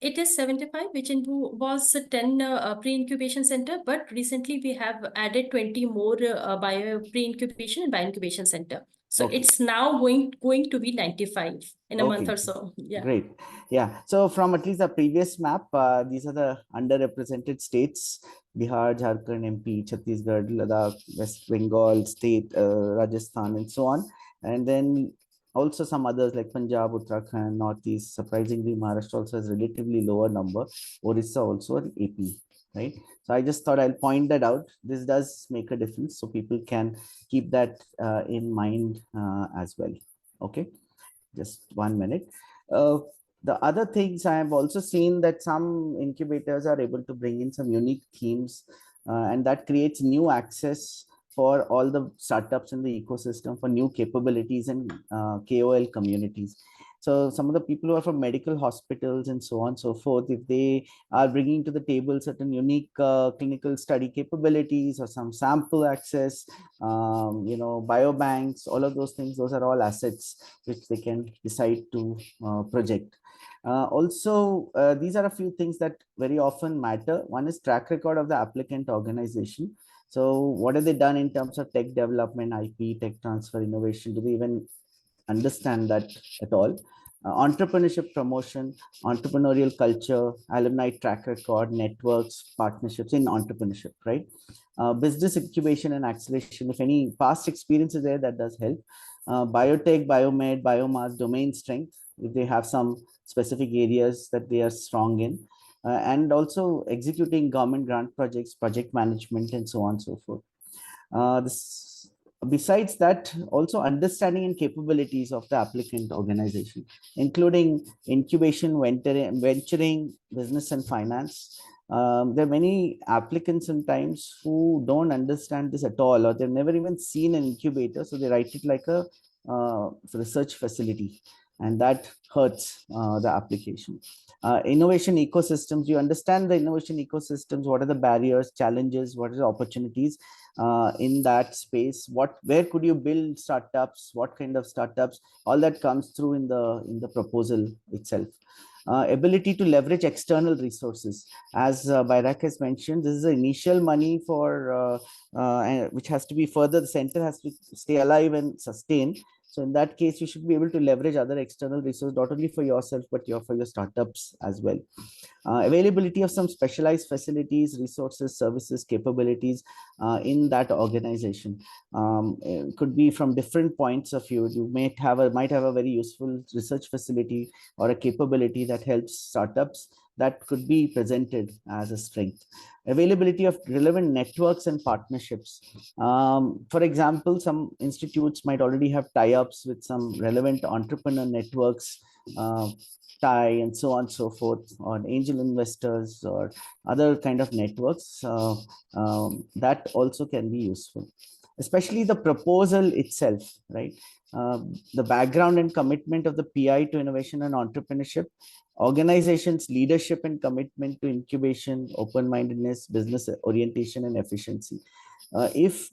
It is 75, which was 10 pre-incubation center, but recently we have added 20 more pre-incubation and bioincubation center. So Okay. it's now going to be 95 in a month Okay. or so. Yeah. Great. Yeah. So from at least the previous map, these are the underrepresented states: Bihar, Jharkhand, MP, Chhattisgarh, Ladakh, West Bengal state, Rajasthan, and so on. And then also some others like Punjab, Uttarakhand, Northeast. Surprisingly, Maharashtra also has relatively lower number. Orissa also, and AP. Right. So I just thought I'll point that out. This does make a difference, so people can keep that in mind as well. Okay. Just 1 minute. Uh, the other things I have also seen that some incubators are able to bring in some unique themes, and that creates new access for all the startups in the ecosystem for new capabilities and KOL communities. So some of the people who are from medical hospitals and so on and so forth, if they are bringing to the table certain unique clinical study capabilities or some sample access, biobanks, all of those things, those are all assets which they can decide to project. These are a few things that very often matter. One is track record of the applicant organization. So what have they done in terms of tech development, IP, tech transfer, innovation? Do they even understand that at all? Entrepreneurship promotion, entrepreneurial culture, alumni track record, networks, partnerships in entrepreneurship, right? Business incubation and acceleration. If any past experiences there, that does help. Biotech, biomed, biomass, domain strength, if they have some specific areas that they are strong in. And also executing government grant projects, project management, and so on and so forth. Besides that, also understanding and capabilities of the applicant organization, including incubation, venturing, business and finance. There are many applicants sometimes who don't understand this at all, or they've never even seen an incubator, so they write it like a research facility, and that hurts the application. Innovation ecosystems, you understand the innovation ecosystems, what are the barriers, challenges, what are the opportunities in that space, where could you build startups, what kind of startups, all that comes through in the proposal itself. Ability to leverage external resources, as BIRAC has mentioned, this is the initial money for which has to be further, the center has to stay alive and sustain. So in that case, you should be able to leverage other external resources, not only for yourself, but for your startups as well. Availability of some specialized facilities, resources, services, capabilities in that organization. It could be from different points of view. You might have a very useful research facility or a capability that helps startups, that could be presented as a strength. Availability of relevant networks and partnerships. For example, some institutes might already have tie-ups with some relevant entrepreneur networks, TIE and so on and so forth, or angel investors or other kind of networks. That also can be useful, especially the proposal itself, right? The background and commitment of the PI to innovation and entrepreneurship, organizations, leadership and commitment to incubation, open-mindedness, business orientation, and efficiency. If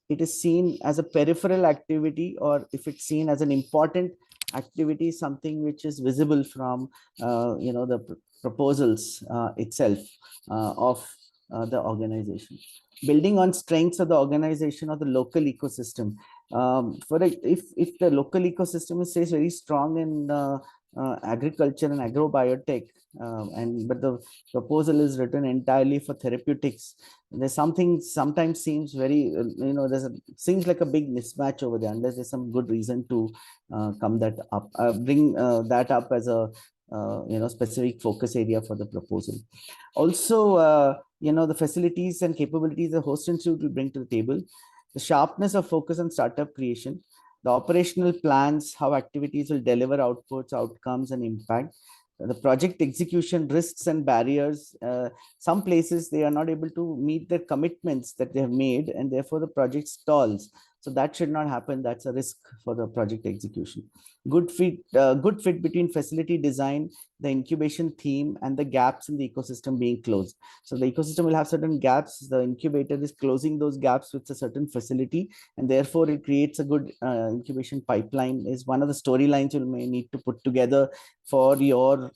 it is seen as a peripheral activity, or if it's seen as an important activity, something which is visible from the proposals itself of the organization. Building on strengths of the organization or the local ecosystem. If the local ecosystem is, say, very strong in agriculture and agrobiotech, but the proposal is written entirely for therapeutics, there's something sometimes seems very seems like a big mismatch over there, unless there's some good reason to bring that up as a specific focus area for the proposal. Also, the facilities and capabilities the host institute will bring to the table, the sharpness of focus on startup creation, the operational plans, how activities will deliver outputs, outcomes, and impact, the project execution risks and barriers. Some places they are not able to meet their commitments that they have made, and therefore the project stalls. So that should not happen. That's a risk for the project execution. Good fit between facility design, the incubation theme, and the gaps in the ecosystem being closed. So the ecosystem will have certain gaps. The incubator is closing those gaps with a certain facility, and therefore it creates a good incubation pipeline. Is one of the storylines you may need to put together for your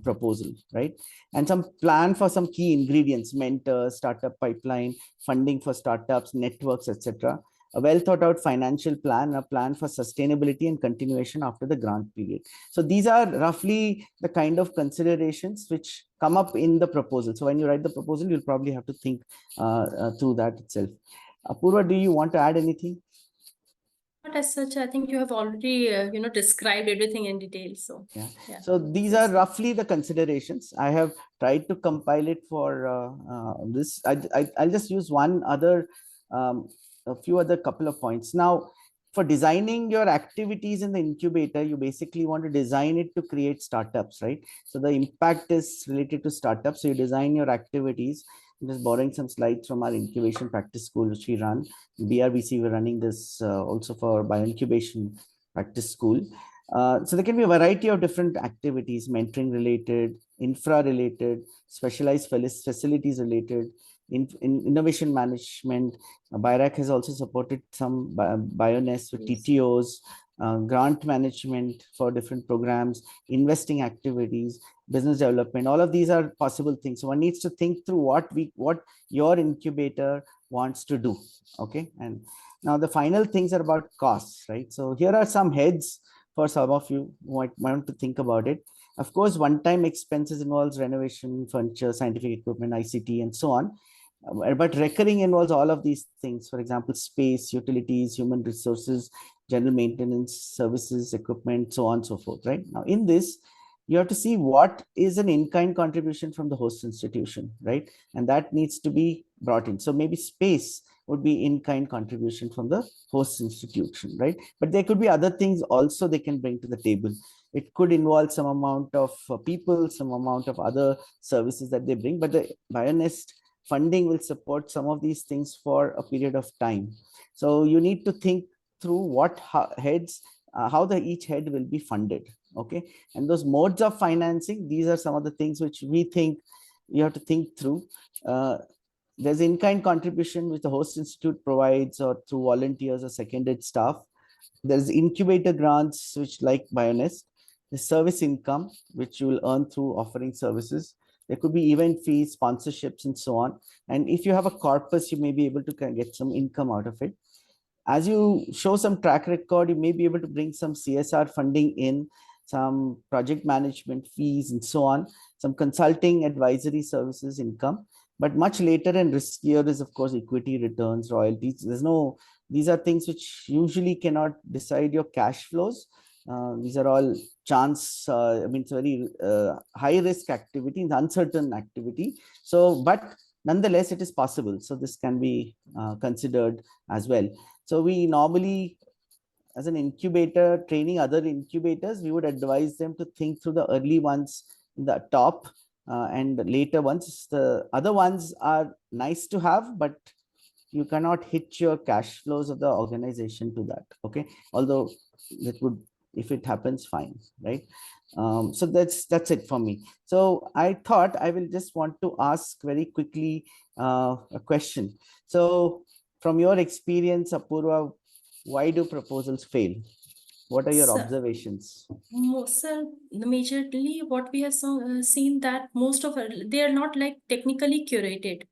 proposal, right? And some plan for some key ingredients: mentors, startup pipeline, funding for startups, networks, etc. A well thought out financial plan, a plan for sustainability and continuation after the grant period. So these are roughly the kind of considerations which come up in the proposal. So when you write the proposal, you'll probably have to think through that itself. Apurva, do you want to add anything? Not as such. I think you have already, described everything in detail. So yeah. Yeah. So these are roughly the considerations. I have tried to compile it for this. I'll just use one other, a few other couple of points. Now, for designing your activities in the incubator, you basically want to design it to create startups, right? So the impact is related to startups. So you design your activities. I'm just borrowing some slides from our incubation practice school, which we run. BRBC, we're running this also for bioincubation practice school. So there can be a variety of different activities: mentoring related, infra related, specialized facilities related, in innovation management. BIRAC has also supported some BiONEST with TTOs, grant management for different programs, investing activities, business development. All of these are possible things. So one needs to think through what your incubator wants to do. Okay. And now the final things are about costs, right? So here are some heads for some of you who might want to think about it. Of course, one-time expenses involves renovation, furniture, scientific equipment, ICT, and so on. But recurring involves all of these things. For example, space, utilities, human resources, general maintenance, services, equipment, so on and so forth, right? Now, in this, you have to see what is an in-kind contribution from the host institution, right? And that needs to be brought in. So maybe space would be in-kind contribution from the host institution, right? But there could be other things also they can bring to the table. It could involve some amount of people, some amount of other services that they bring, but the BiONEST funding will support some of these things for a period of time. So you need to think through what heads, how each head will be funded. Okay. And those modes of financing, these are some of the things which we think you have to think through. There's in-kind contribution which the host institute provides or through volunteers or seconded staff. There's incubator grants, which like BiONEST, the service income, which you will earn through offering services. There could be event fees, sponsorships, and so on. And if you have a corpus, you may be able to get some income out of it. As you show some track record, you may be able to bring some CSR funding in, some project management fees, and so on, some consulting advisory services income. But much later and riskier is, of course, equity returns, royalties. These are things which usually cannot decide your cash flows. These are all chance, it's very high risk activity, uncertain activity. So, but nonetheless, it is possible. So this can be considered as well. So we normally, as an incubator, training other incubators, we would advise them to think through the early ones in the top and the later ones. The other ones are nice to have, but you cannot hit your cash flows of the organization to that. Okay. Although that would, if it happens, fine, right? So that's it for me. So I thought I will just want to ask very quickly a question. So from your experience, Apurva, why do proposals fail? What are your So- observations? So majorly what we have seen that most of they are not like technically curated.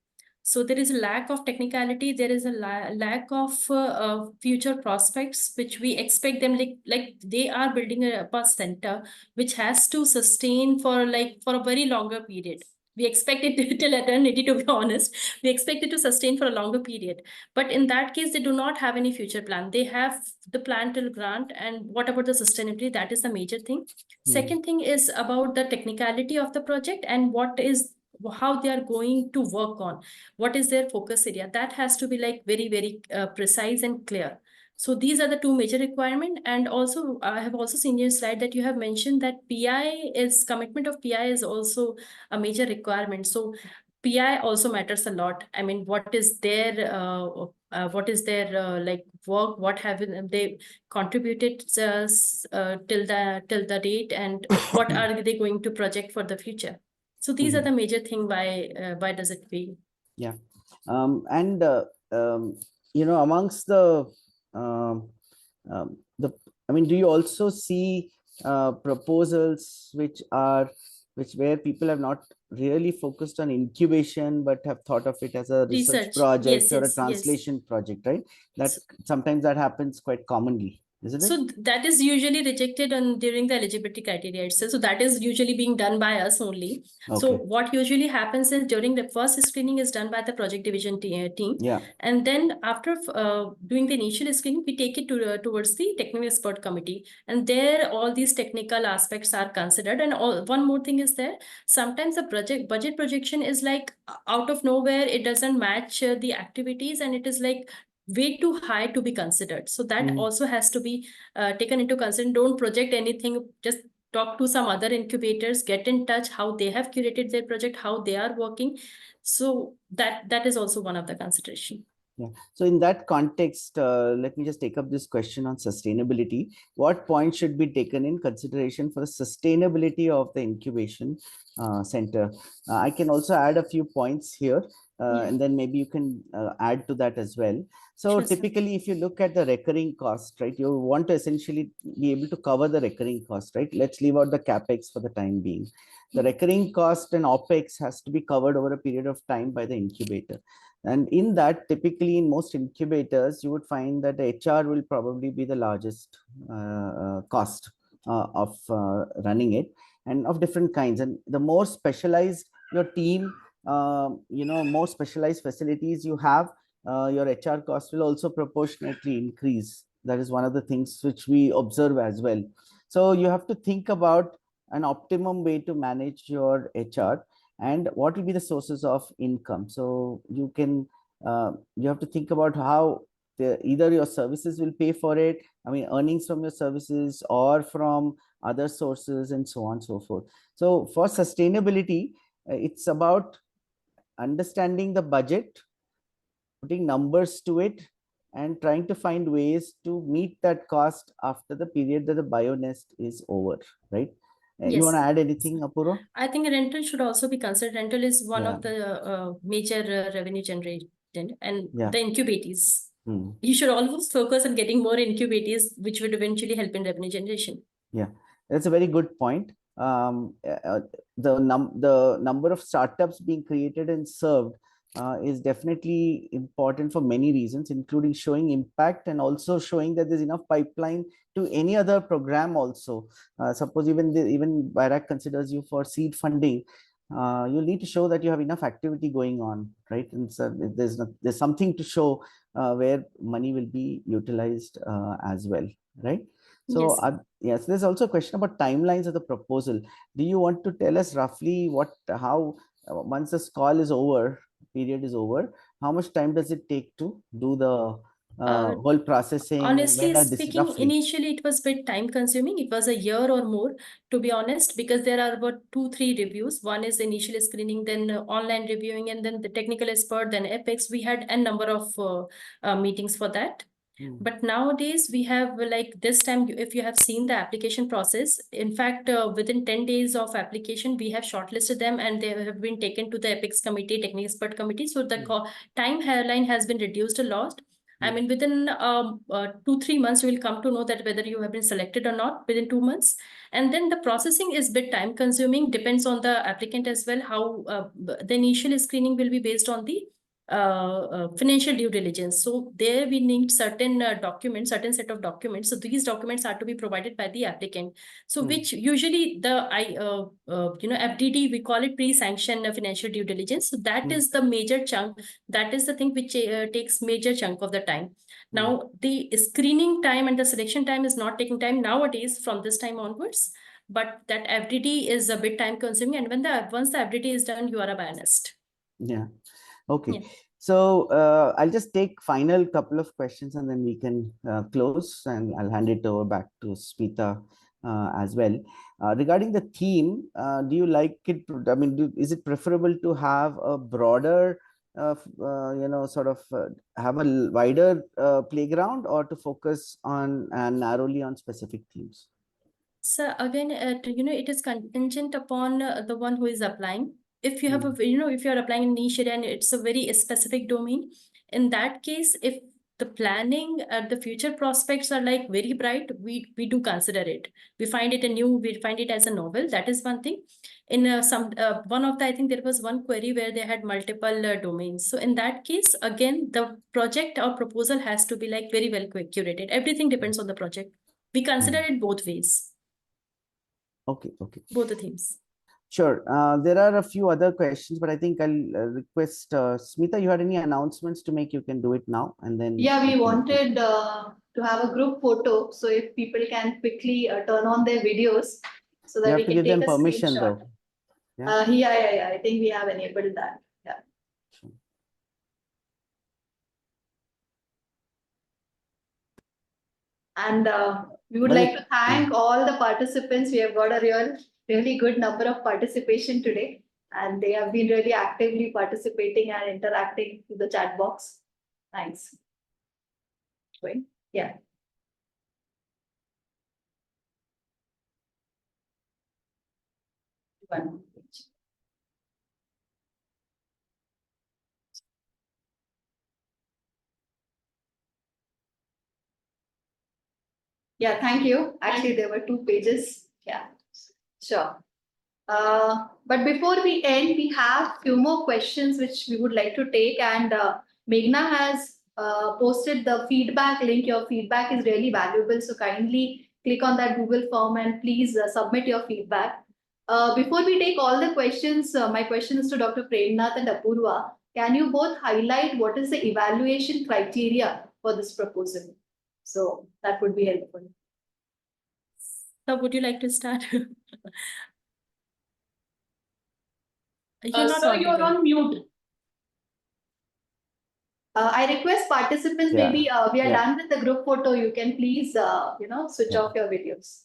So there is a lack of technicality. There is a lack of future prospects, which we expect them like they are building a center which has to sustain for a very longer period. We expect it till eternity, to be honest. We expect it to sustain for a longer period. But in that case, they do not have any future plan. They have the plan till grant, and what about the sustainability? That is the major thing. Second thing is about the technicality of the project and how they are going to work on. What is their focus area? That has to be like very, very precise and clear. So these are the two major requirements. And also, I have also seen your slide that you have mentioned that commitment of PI is also a major requirement. So PI also matters a lot. I mean, what is their like work? What have they contributed till the date, and what are they going to project for the future? So these are the major thing. Why does it fail? Yeah, and amongst um, the I mean, do you also see proposals where people have not really focused on incubation but have thought of it as a research Research. project Yes, or a yes, yes. translation project, right? That sometimes that happens quite commonly, isn't it? So that is usually rejected during the eligibility criteria itself. So that is usually being done by us only. So Okay. what usually happens is during the first screening is done by the project division team. Yeah. And then after doing the initial screening, we take it towards the technical expert committee. And there all these technical aspects are considered. And one more thing is there. Sometimes the budget projection is like out of nowhere. It doesn't match the activities, and it is like way too high to be considered. So that also has to be taken into consideration. Don't project anything. Just talk to some other incubators, get in touch, how they have curated their project, how they are working. So that is also one of the consideration. Yeah. So in that context, let me just take up this question on sustainability. What points should be taken in consideration for the sustainability of the incubation center? I can also add a few points here, and then maybe you can add to that as well. So Sure, sir. typically, if you look at the recurring cost, right, you want to essentially be able to cover the recurring cost, right? Let's leave out the capex for the time being. The recurring cost and OPEX has to be covered over a period of time by the incubator. And in that, typically in most incubators, you would find that HR will probably be the largest cost of running it, and of different kinds. And the more specialized your team, more specialized facilities you have, your HR cost will also proportionately increase. That is one of the things which we observe as well. So you have to think about an optimum way to manage your HR and what will be the sources of income. So you have to think about how either your services will pay for it, I mean earnings from your services or from other sources, and so on and so forth. So for sustainability, it's about understanding the budget, putting numbers to it, and trying to find ways to meet that cost after the period that the BiONEST is over, right? You want to add anything, Apurva? I think rental should also be considered. Rental is one Yeah. of the major revenue generated, and Yeah. the incubators. You should always focus on getting more incubators, which would eventually help in revenue generation. Yeah, that's a very good point. The number of startups being created and served is definitely important for many reasons, including showing impact and also showing that there's enough pipeline to any other program also. Suppose even BIRAC considers you for seed funding, you need to show that you have enough activity going on, right? And so there's something to show where money will be utilized as well, right? So yes, there's also a question about timelines of the proposal. Do you want to tell us roughly how once this call is over, period is over, how much time does it take to do the whole processing? Honestly speaking, initially it was a bit time consuming. It was a year or more, to be honest, because there are about 2-3 reviews. One is the initial screening, then online reviewing, and then the technical expert, then Apex. We had a number of meetings for that. But nowadays we have this time, if you have seen the application process, in fact, within 10 days of application, we have shortlisted them and they have been taken to the Apex committee, technical expert committee. So the time hairline has been reduced a lot. I mean, within 2-3 months, you will come to know that whether you have been selected or not within 2 months. And then the processing is a bit time consuming, depends on the applicant as well, how the initial screening will be based on the financial due diligence. So there we need certain documents, certain set of documents. So these documents are to be provided by the applicant. So which usually the FDD, we call it pre-sanction financial due diligence. So that is the major chunk. That is the thing which takes major chunk of the time. Now the screening time and the selection time is not taking time nowadays from this time onwards. But that FDD is a bit time consuming, and once the FDD is done, you are a BiONEST. Yeah. Okay. Yeah. So I'll just take final couple of questions and then we can close, and I'll hand it over back to Smita as well. Regarding the theme, do you like it? I mean, is it preferable to have a broader, sort of have a wider playground, or to focus on narrowly on specific themes? So again, it is contingent upon the one who is applying. If you have if you are applying in niche area and it's a very specific domain, in that case, if the planning, the future prospects are like very bright, we do consider it. We find it we find it as a novel. That is one thing. In one of the, I think there was one query where they had multiple domains. So in that case, again, the project or proposal has to be like very well curated. Everything depends on the project. We consider it both ways. Okay. Okay. Both the themes. Sure. There are a few other questions, but I think I'll request Smita, you had any announcements to make? You can do it now, and then. Yeah, we wanted to have a group photo. So if people can quickly turn on their videos so that You we have to can give take them a permission screenshot. though. Yeah. Yeah. I think we have enabled that. Yeah. Sure. And we would like to thank all the participants. We have got a really good number of participation today, and they have been really actively participating and interacting with the chat box. Thanks. Wait, yeah. One. Yeah, thank you. Actually, there were 2 pages. Yeah, sure. But before we end, we have few more questions which we would like to take. And Meghna has posted the feedback link. Your feedback is really valuable. So kindly click on that Google form and please submit your feedback. Before we take all the questions, my question is to Dr. Premnath and Apurva. Can you both highlight what is the evaluation criteria for this proposal? So that would be helpful. So would you like to start? Sir, you're on mute. I request participants, maybe we are done with the group photo. You can please, switch off your videos.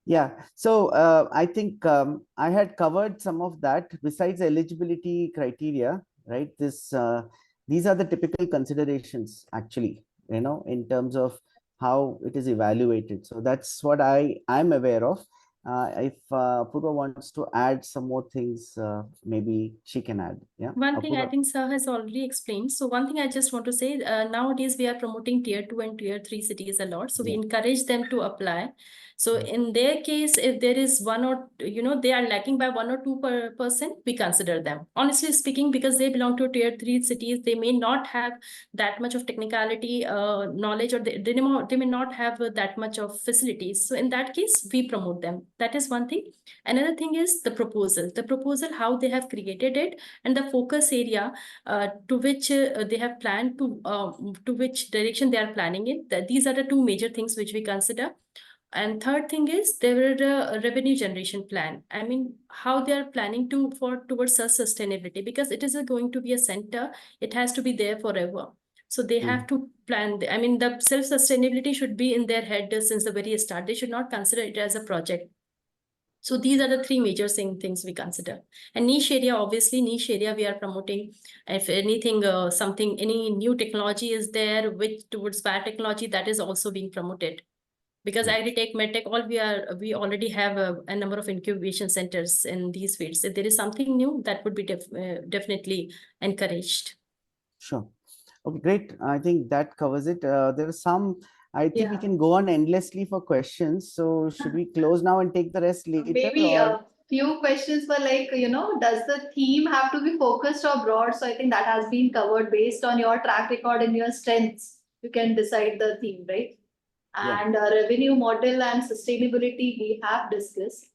Yeah, so I think I had covered some of that. Besides eligibility criteria, right? These are the typical considerations actually, in terms of how it is evaluated. So that's what I'm aware of. If Apurva wants to add some more things, maybe she can add. Yeah. One thing I Apurva? think Sir has already explained. So one thing I just want to say, nowadays we are promoting tier 2 and tier 3 cities a lot. So we encourage them to apply. So in their case, if there is one or, they are lacking by 1 or 2%, we consider them. Honestly speaking, because they belong to tier 3 cities, they may not have that much of technicality knowledge, or they may not have that much of facilities. So in that case, we promote them. That is one thing. Another thing is the proposal, how they have created it, and the focus area to which they have planned to which direction they are planning it. These are the 2 major things which we consider. And third thing is there a revenue generation plan. I mean, how they are planning towards sustainability, because it is going to be a center. It has to be there forever. So they have to plan. I mean, the self-sustainability should be in their head since the very start. They should not consider it as a project. So these are the 3 major things we consider. And niche area, obviously, we are promoting. If anything, any new technology is there, which towards biotechnology, that is also being promoted. Because agri-tech, medtech, we already have a number of incubation centers in these fields. If there is something new, that would be definitely encouraged. Sure. Okay, great. I think that covers it. There are some, I think we Yeah. can go on endlessly for questions. So should we close now and take the rest later? Maybe or? a few questions were like, does the theme have to be focused or broad? So I think that has been covered based on your track record and your strengths. You can decide the theme, right? Yeah. And revenue model and sustainability we have discussed.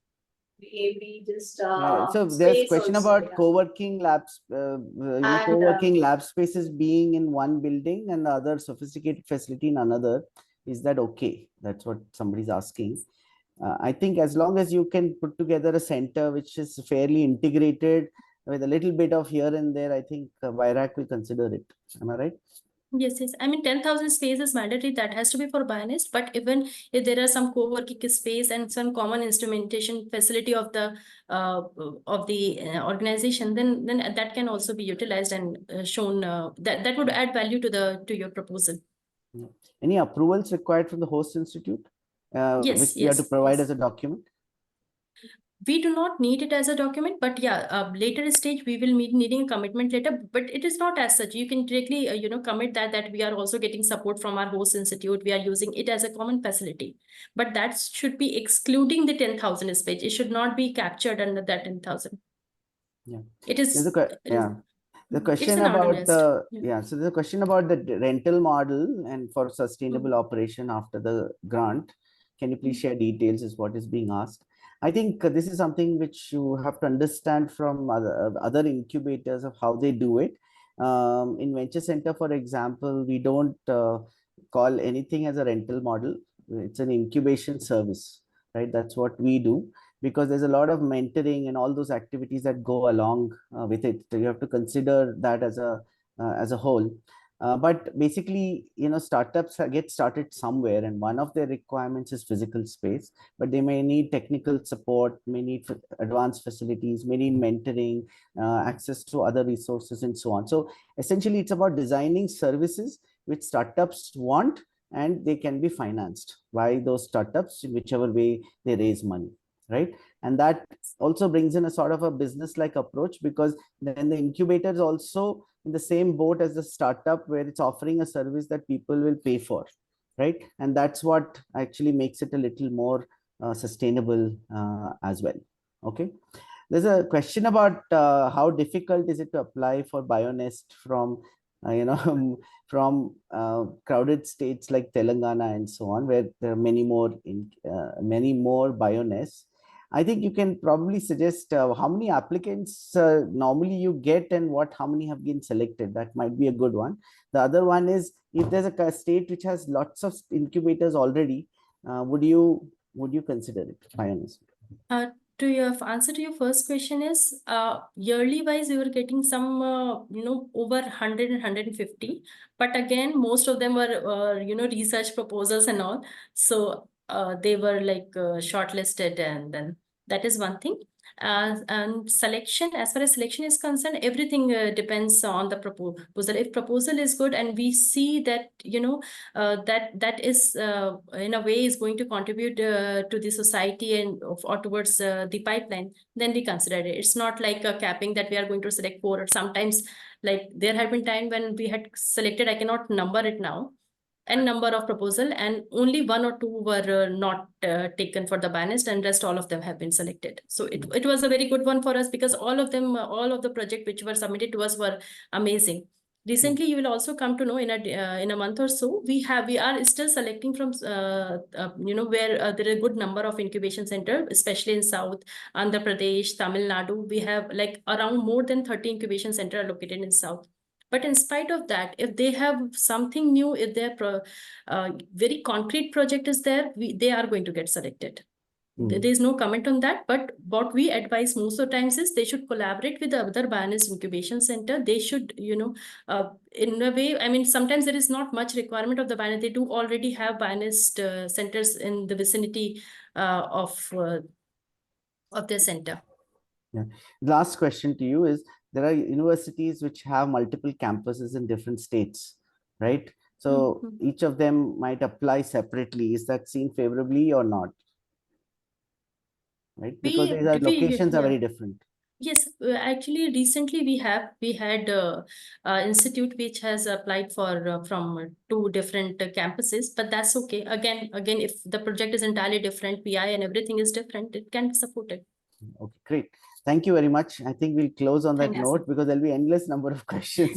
We just So there's space question also, about yeah. co-working labs, And co-working lab spaces being in one building and the other sophisticated facility in another. Is that okay? That's what somebody's asking. I think as long as you can put together a center which is fairly integrated with a little bit of here and there, I think BIRAC will consider it. Am I right? Yes, yes. I mean, 10,000 space is mandatory. That has to be for BiONEST. But even if there are some co-working space and some common instrumentation facility of the organization, then that can also be utilized and shown. That would add value to your proposal. Any approvals required from the host institute, which Yes, we have to yes. provide as a document? We do not need it as a document, but yeah, later stage we will be needing a commitment letter, but it is not as such. You can directly, commit that we are also getting support from our host institute. We are using it as a common facility, but that should be excluding the 10,000 space. It should not be captured under that 10,000. Yeah. It is, The it's question an about organized. so the question about the rental model and for sustainable operation after the grant, can you please share details is what is being asked. I think this is something which you have to understand from other incubators of how they do it. In venture center, for example, we don't call anything as a rental model. It's an incubation service, right? That's what we do, because there's a lot of mentoring and all those activities that go along with it. So you have to consider that as a whole. But basically, startups get started somewhere, and one of their requirements is physical space. But they may need technical support, may need advanced facilities, may need mentoring, access to other resources, and so on. So essentially, it's about designing services which startups want, and they can be financed by those startups in whichever way they raise money, right? And that also brings in a sort of a business like approach, because then the incubator is also in the same boat as the startup, where it's offering a service that people will pay for, right? And that's what actually makes it a little more sustainable as well. Okay, there's a question about how difficult is it to apply for BiONEST from from crowded states like Telangana and so on, where there are many more BiONESTs. I think you can probably suggest how many applicants normally you get, and how many have been selected. That might be a good one. The other one is, if there's a state which has lots of incubators already, would you consider it BiONEST? To your answer to your first question is, yearly wise we were getting some over 100 and 150, but again most of them were research proposals and all, so they were like shortlisted, and then that is one thing. And selection, as far as selection is concerned, everything depends on the proposal. If proposal is good and we see that that is in a way is going to contribute to the society and or towards the pipeline, then we consider it. It's not like a capping that we are going to select 4, or sometimes like there have been time when we had selected, I cannot number it now, n number of proposal, and only 1 or 2 were not taken for the BiONEST, and rest all of them have been selected. So it was a very good one for us, because all of them, all of the project which were submitted to us were amazing. Recently, you will also come to know in a month or so, we are still selecting from where there are a good number of incubation center, especially in South Andhra Pradesh, Tamil Nadu. We have like around more than 30 incubation center are located in South. But in spite of that, if they have something new, if their very concrete project is there, they are going to get selected. There's no comment on that, but what we advise most of the times is they should collaborate with the other BiONEST incubation center. They should, in a way, I mean, sometimes there is not much requirement of the BiONEST. They do already have BiONEST centers in the vicinity of their center. Yeah. Last question to you is, there are universities which have multiple campuses in different states, right? So each of them might apply separately. Is that seen favorably or not? Right? Because these locations are very different. Yes, actually, recently we had institute which has applied for from 2 different campuses, but that's okay. Again, if the project is entirely different, PI and everything is different, it can be supported. Okay, great. Thank you very much. I think we'll close on that Thanks. note because there'll be endless number of questions.